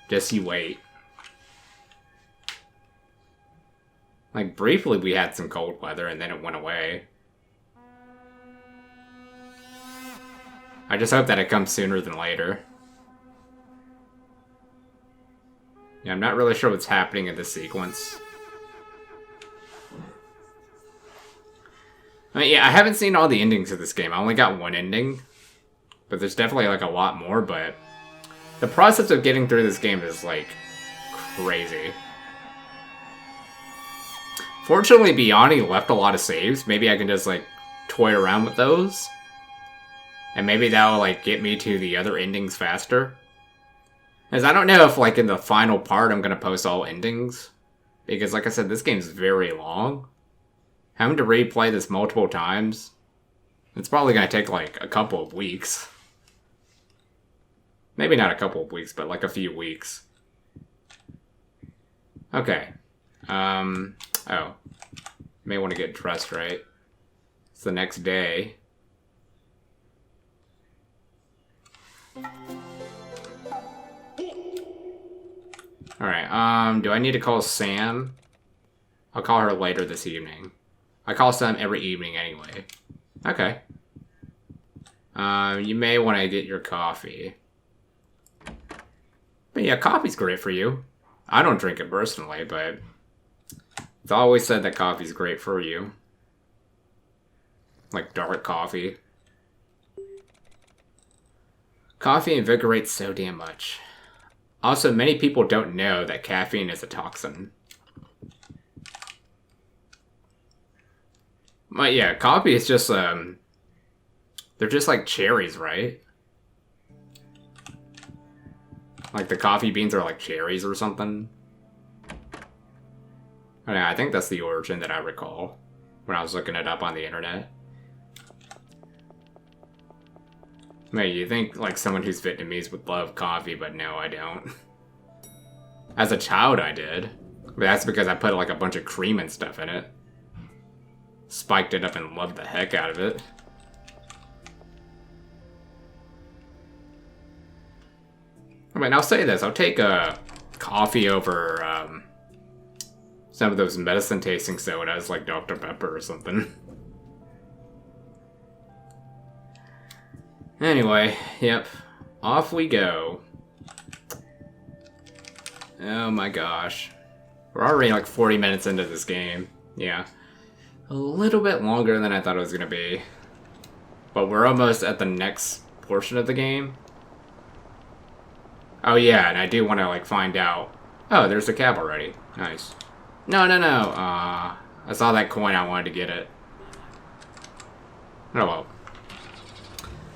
Just you wait. Like, briefly we had some cold weather and then it went away. I just hope that it comes sooner than later. Yeah, I'm not really sure what's happening in this sequence. I mean, yeah, I haven't seen all the endings of this game. I only got one ending. But there's definitely, like, a lot more, but the process of getting through this game is, like, crazy. Fortunately, BYONI left a lot of saves. Maybe I can just, like, toy around with those. And maybe that will, like, get me to the other endings faster. Because I don't know if, like, in the final part I'm going to post all endings. Because, like I said, this game's very long. Having to replay this multiple times, it's probably going to take, like, a couple of weeks. Maybe not a couple of weeks, but, like, a few weeks. Okay. Oh. May want to get dressed right. It's the next day. Alright, do I need to call Sam? I'll call her later this evening. I call Sam every evening anyway. Okay. You may want to get your coffee. But yeah, coffee's great for you. I don't drink it personally, but it's always said that coffee's great for you. Like dark coffee. Coffee invigorates so damn much. Also, many people don't know that caffeine is a toxin. But yeah, coffee is just, they're just like cherries, right? Like the coffee beans are like cherries or something. Oh, yeah, I think that's the origin that I recall when I was looking it up on the internet. Maybe you think like someone who's Vietnamese would love coffee, but no, I don't. As a child, I did. But that's because I put like a bunch of cream and stuff in it. Spiked it up and loved the heck out of it. I mean, I'll say this. I'll take a coffee over some of those medicine tasting sodas like Dr. Pepper or something. Anyway, yep. Off we go. Oh my gosh. We're already like 40 minutes into this game. Yeah. A little bit longer than I thought it was gonna be. But we're almost at the next portion of the game. Oh yeah, and I do want to like find out. Oh, there's the cab already. Nice. No. I saw that coin, I wanted to get it. Oh well.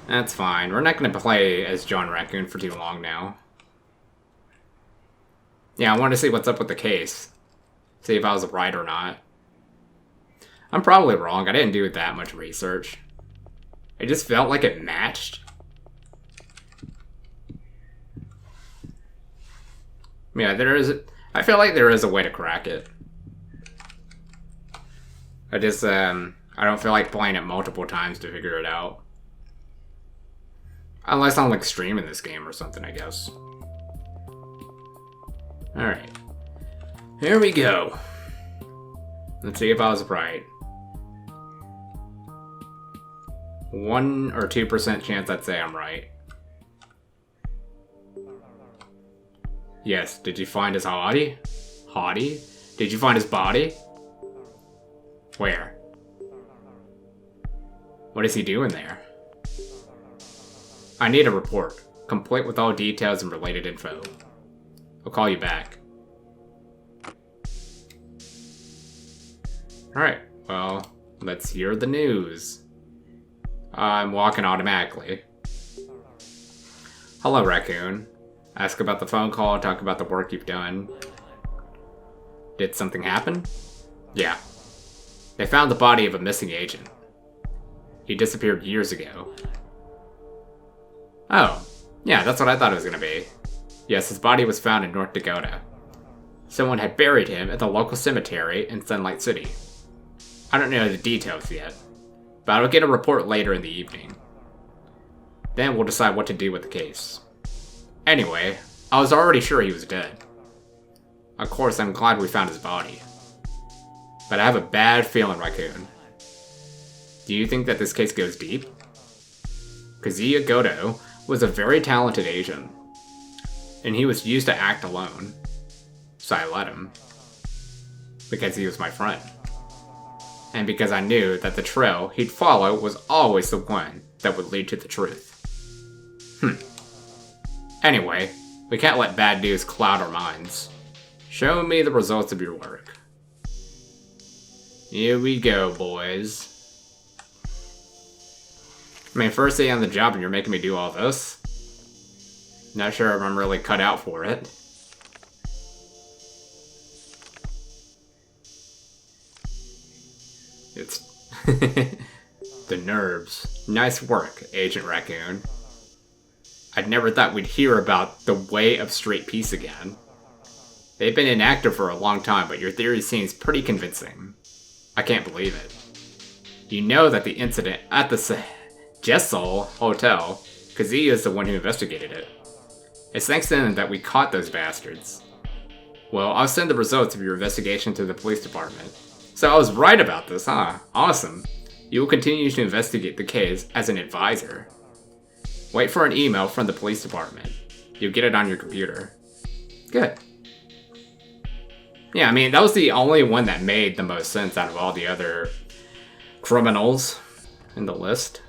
That's fine. We're not going to play as John Raccoon for too long now. Yeah, I wanted to see what's up with the case. See if I was right or not. I'm probably wrong. I didn't do that much research. It just felt like it matched. Yeah, I feel like there is a way to crack it. I don't feel like playing it multiple times to figure it out. Unless I'm like streaming this game or something, I guess. Alright. Here we go. Let's see if I was right. 1 or 2% chance I'd say I'm right. Yes, did you find his hottie? Hottie? Did you find his body? Where? What is he doing there? I need a report, complete with all details and related info. I'll call you back. Alright, well, let's hear the news. I'm walking automatically. Hello, Raccoon. Ask about the phone call, talk about the work you've done. Did something happen? Yeah. They found the body of a missing agent. He disappeared years ago. Oh, yeah, that's what I thought it was gonna be. Yes, his body was found in North Dakota. Someone had buried him at the local cemetery in Sunlight City. I don't know the details yet, but I'll get a report later in the evening. Then we'll decide what to do with the case. Anyway, I was already sure he was dead. Of course, I'm glad we found his body. But I have a bad feeling, Raccoon. Do you think that this case goes deep? Kazuya Goto was a very talented agent, and he was used to act alone. So I let him. Because he was my friend. And because I knew that the trail he'd follow was always the one that would lead to the truth. Anyway, we can't let bad news cloud our minds. Show me the results of your work. Here we go, boys. I mean, first day on the job and you're making me do all this? Not sure if I'm really cut out for it. It's... the nerves. Nice work, Agent Raccoon. I'd never thought we'd hear about the way of straight peace again. They've been inactive for a long time, but your theory seems pretty convincing. I can't believe it. You know that the incident at the Jessel Hotel, Kazuya is the one who investigated it. It's thanks to him that we caught those bastards. Well, I'll send the results of your investigation to the police department. So I was right about this, huh? Awesome. You will continue to investigate the case as an advisor. Wait for an email from the police department. You'll get it on your computer. Good. Yeah, I mean, that was the only one that made the most sense out of all the other criminals in the list.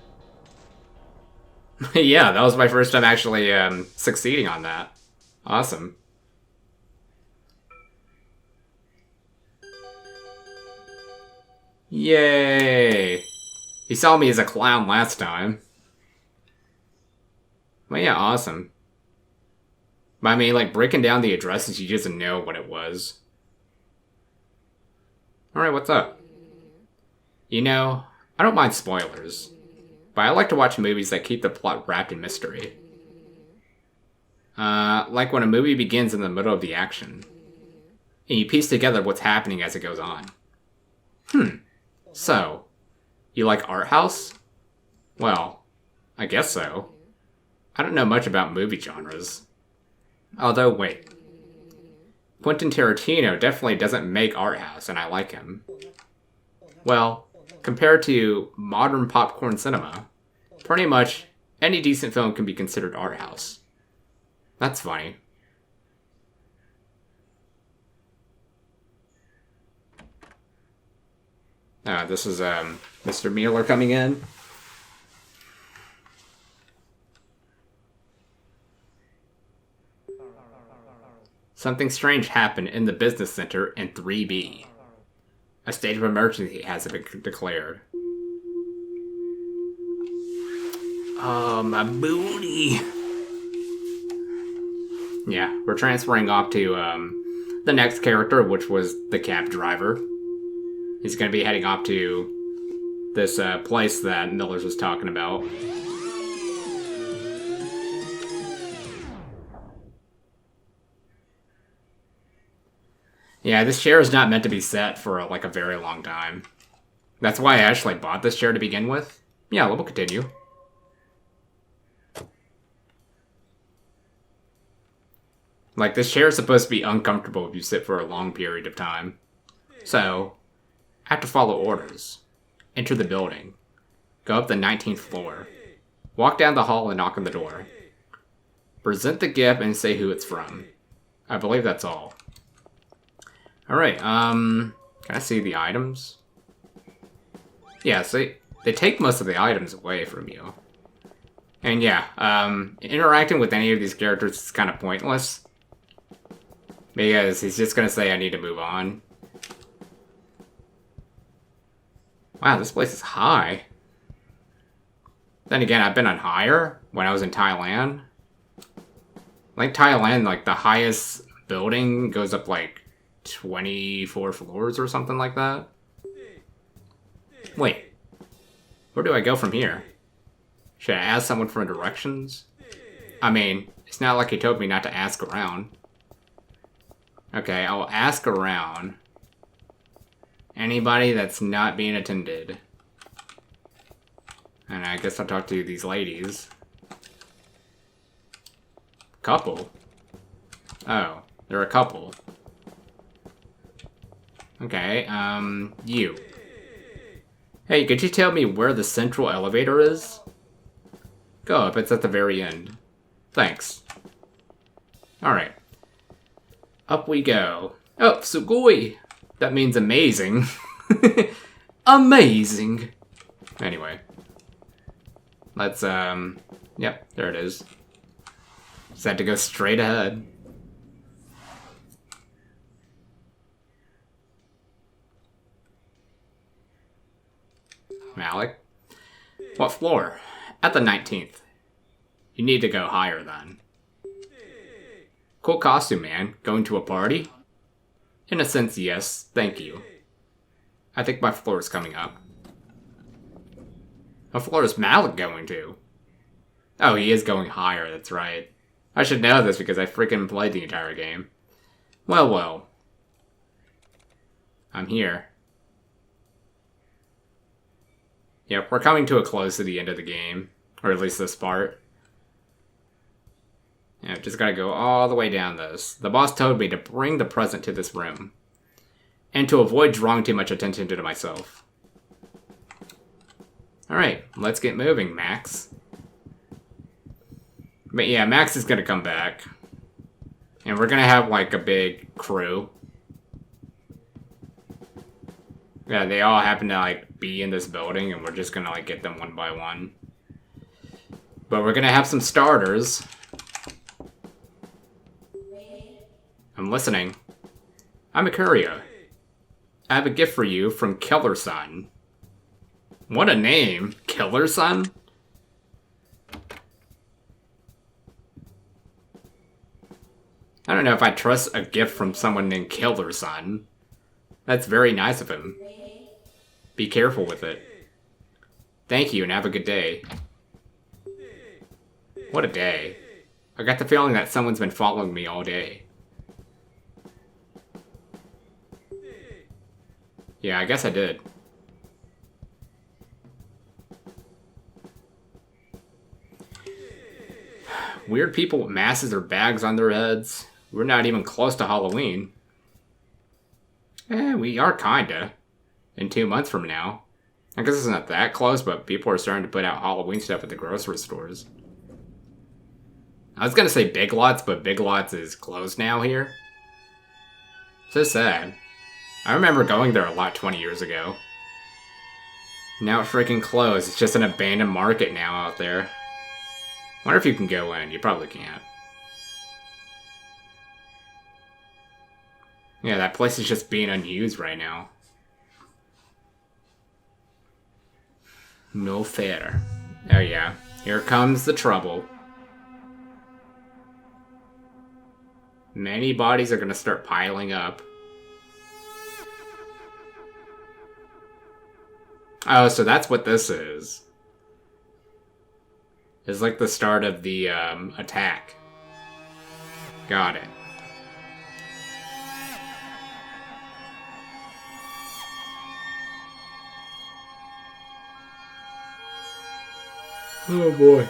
Yeah, that was my first time actually succeeding on that. Awesome. Yay! He saw me as a clown last time. Well, yeah, awesome. But I mean, like, breaking down the addresses, you just know what it was. Alright, what's up? You know, I don't mind spoilers, but I like to watch movies that keep the plot wrapped in mystery. Like when a movie begins in the middle of the action, and you piece together what's happening as it goes on. So, you like art house? Well, I guess so. I don't know much about movie genres. Although, wait. Quentin Tarantino definitely doesn't make art house, and I like him. Well, compared to modern popcorn cinema, pretty much any decent film can be considered art house. That's funny. This is Mr. Mueller coming in. Something strange happened in the business center in 3B. A state of emergency has been declared. Oh, my booty. Yeah, we're transferring off to the next character, which was the cab driver. He's going to be heading off to This place that Miller's was talking about. Yeah, this chair is not meant to be set for like a very long time. That's why I actually bought this chair to begin with. Yeah, we'll continue. Like, this chair is supposed to be uncomfortable if you sit for a long period of time. So, I have to follow orders. Enter the building. Go up the 19th floor. Walk down the hall and knock on the door. Present the gift and say who it's from. I believe that's all. Alright, can I see the items? Yeah, so they take most of the items away from you. And yeah, interacting with any of these characters is kind of pointless. Because he's just gonna say I need to move on. Wow, this place is high. Then again, I've been on higher when I was in Thailand. Like Thailand, like the highest building goes up like 24 floors or something like that. Wait, where do I go from here? Should I ask someone for directions? I mean, it's not like he told me not to ask around. Okay, I'll ask around. Anybody that's not being attended. And I guess I'll talk to these ladies. Couple? Oh, they're a couple. Okay, you. Hey, could you tell me where the central elevator is? Go up, it's at the very end. Thanks. Alright. Up we go. Oh, SUGOI! That means amazing. Amazing! Anyway. Let's, yep, there it is. Just had to go straight ahead. Malik? What floor? At the 19th. You need to go higher then. Cool costume, man. Going to a party? In a sense, yes. Thank you. I think my floor is coming up. What floor is Malik going to? Oh, he is going higher, that's right. I should know this because I freaking played the entire game. Well, well. I'm here. Yep, we're coming to a close to the end of the game. Or at least this part. Yeah, just gotta go all the way down this. The boss told me to bring the present to this room. And to avoid drawing too much attention to myself. Alright, let's get moving, Max. But yeah, Max is gonna come back. And we're gonna have, like, a big crew. Yeah, they all happen to, like, be in this building, and we're just gonna, like, get them one by one. But we're gonna have some starters. I'm listening. I'm a courier. I have a gift for you from Killer Son. What a name. Killer Son? I don't know if I trust a gift from someone named Killer Son. That's very nice of him. Be careful with it. Thank you and have a good day. What a day. I got the feeling that someone's been following me all day. Yeah, I guess I did. Weird people with masks or bags on their heads. We're not even close to Halloween. We are kinda. In 2 months from now. I guess it's not that close, but people are starting to put out Halloween stuff at the grocery stores. I was gonna say Big Lots, but Big Lots is closed now here. So sad. I remember going there a lot 20 years ago. Now it's freaking closed. It's just an abandoned market now out there. Wonder if you can go in. You probably can't. Yeah, that place is just being unused right now. No fair. Oh yeah. Here comes the trouble. Many bodies are gonna start piling up. Oh, so that's what this is. It's like the start of the attack. Got it. Oh boy.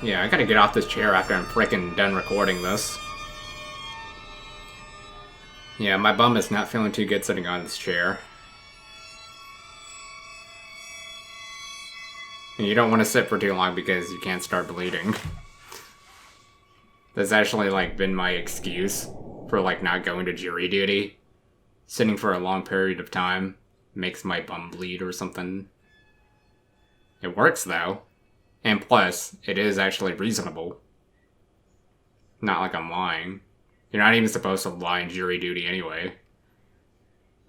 Yeah, I gotta get off this chair after I'm freaking done recording this. Yeah, my bum is not feeling too good sitting on this chair. And you don't want to sit for too long because you can't start bleeding. That's actually, like, been my excuse for, like, not going to jury duty. Sitting for a long period of time makes my bum bleed or something. It works, though. And plus, it is actually reasonable. Not like I'm lying. You're not even supposed to lie in jury duty anyway.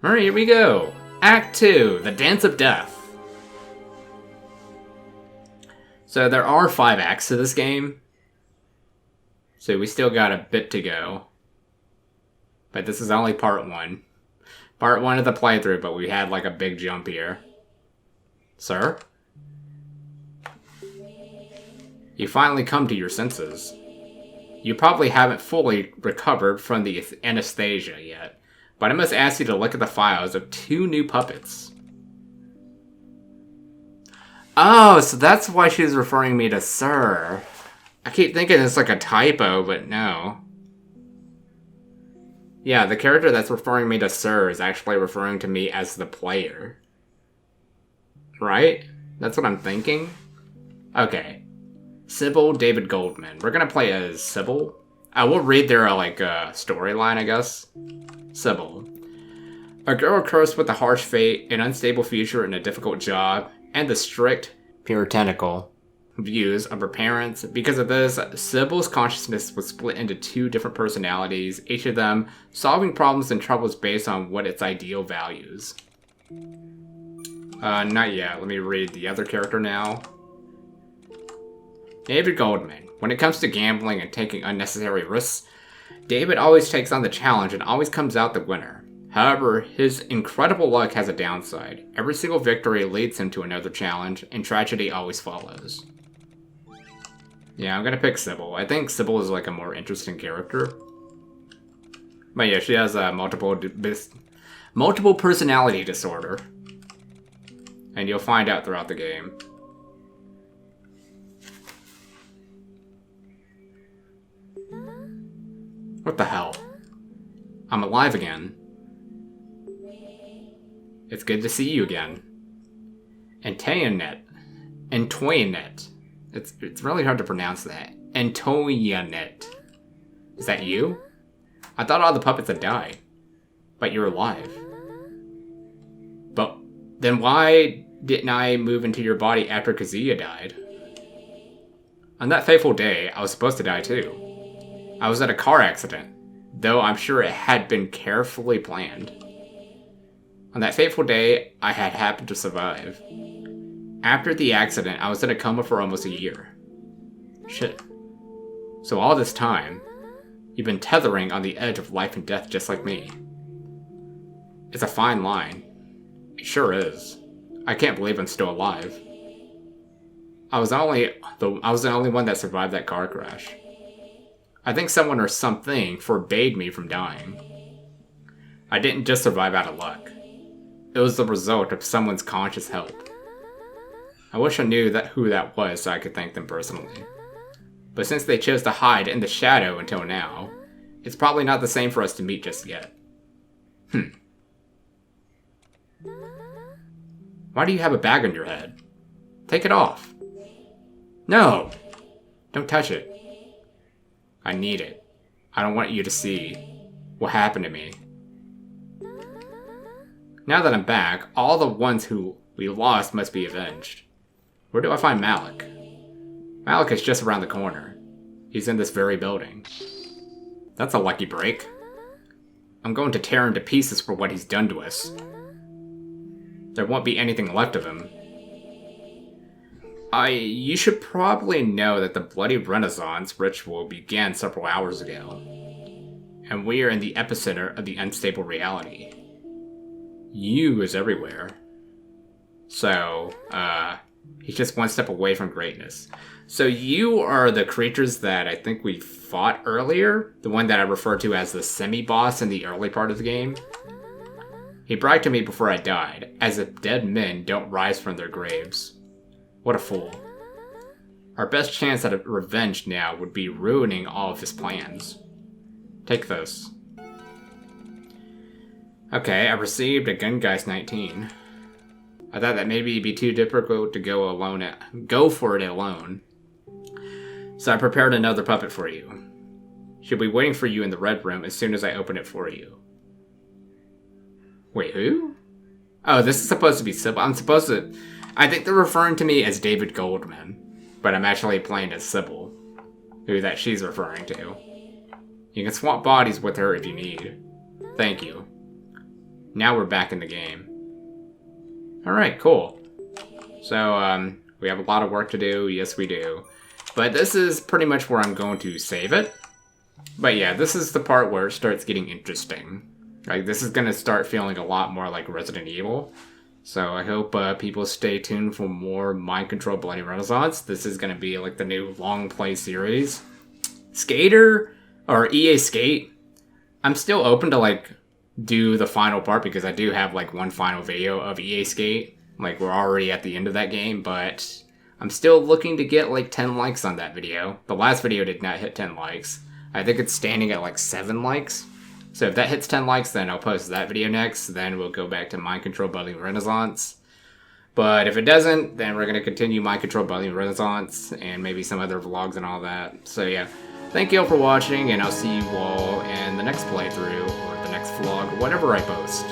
Alright, here we go. Act 2, The Dance of Death. So there are 5 acts to this game. So we still got a bit to go. But this is only part 1. Part 1 of the playthrough, but we had like a big jump here. Sir? You finally come to your senses. You probably haven't fully recovered from the anesthesia yet, but I must ask you to look at the files of 2 new puppets. Oh, so that's why she's referring me to Sir. I keep thinking it's like a typo, but no. Yeah, the character that's referring me to Sir is actually referring to me as the player. Right? That's what I'm thinking? Okay. Sybil David Goldman. We're gonna play as Sybil. I will read their, storyline, I guess. Sybil. A girl cursed with a harsh fate, an unstable future, and a difficult job, and the strict, puritanical views of her parents. Because of this, Sybil's consciousness was split into 2 different personalities, each of them solving problems and troubles based on what its ideal values. Not yet. Let me read the other character now. David Goldman. When it comes to gambling and taking unnecessary risks, David always takes on the challenge and always comes out the winner. However, his incredible luck has a downside. Every single victory leads him to another challenge, and tragedy always follows. Yeah, I'm gonna pick Sybil. I think Sybil is like a more interesting character. But yeah, she has a multiple personality disorder. And you'll find out throughout the game. What the hell? I'm alive again. It's good to see you again. Antoinette. It's really hard to pronounce that. Antoinette. Is that you? I thought all the puppets had died. But you're alive. But then why didn't I move into your body after Kazuya died? On that fateful day, I was supposed to die too. I was at a car accident, though I'm sure it had been carefully planned. On that fateful day, I had happened to survive. After the accident, I was in a coma for almost a year. Shit. So all this time, you've been tethering on the edge of life and death just like me. It's a fine line. It sure is. I can't believe I'm still alive. I was the only one that survived that car crash. I think someone or something forbade me from dying. I didn't just survive out of luck. It was the result of someone's conscious help. I wish I knew who that was so I could thank them personally. But since they chose to hide in the shadow until now, it's probably not the same for us to meet just yet. Why do you have a bag on your head? Take it off. No! Don't touch it. I need it. I don't want you to see what happened to me. Now that I'm back, all the ones who we lost must be avenged. Where do I find Malik? Malik is just around the corner. He's in this very building. That's a lucky break. I'm going to tear him to pieces for what he's done to us. There won't be anything left of him. You should probably know that the Bloody Renaissance ritual began several hours ago, and we are in the epicenter of the unstable reality. You is everywhere. So, he's just one step away from greatness. So you are the creatures that I think we fought earlier, the one that I referred to as the semi-boss in the early part of the game. He bragged to me before I died, as if dead men don't rise from their graves. What a fool. Our best chance at revenge now would be ruining all of his plans. Take this. Okay, I received a Gungeist 19. I thought that maybe it'd be too difficult to go for it alone. So I prepared another puppet for you. She'll be waiting for you in the red room as soon as I open it for you. Wait, who? Oh, this is supposed to be Sybil. I think they're referring to me as David Goldman, but I'm actually playing as Sybil, who that she's referring to. You can swap bodies with her if you need. Thank you. Now we're back in the game. Alright, cool. So, we have a lot of work to do. Yes, we do. But this is pretty much where I'm going to save it. But yeah, this is the part where it starts getting interesting. Like, this is going to start feeling a lot more like Resident Evil. So I hope people stay tuned for more Mind Control Bloody Renaissance. This is going to be like the new long play series. Skater, or EA Skate, I'm still open to like do the final part because I do have like one final video of EA Skate. Like, we're already at the end of that game, but I'm still looking to get like 10 likes on that video. The last video did not hit 10 likes. I think it's standing at like 7 likes. So if that hits 10 likes, then I'll post that video next. Then we'll go back to Mind Control Bloody Renaissance. But if it doesn't, then we're going to continue Mind Control Bloody Renaissance and maybe some other vlogs and all that. So yeah, thank you all for watching, and I'll see you all in the next playthrough or the next vlog, whatever I post.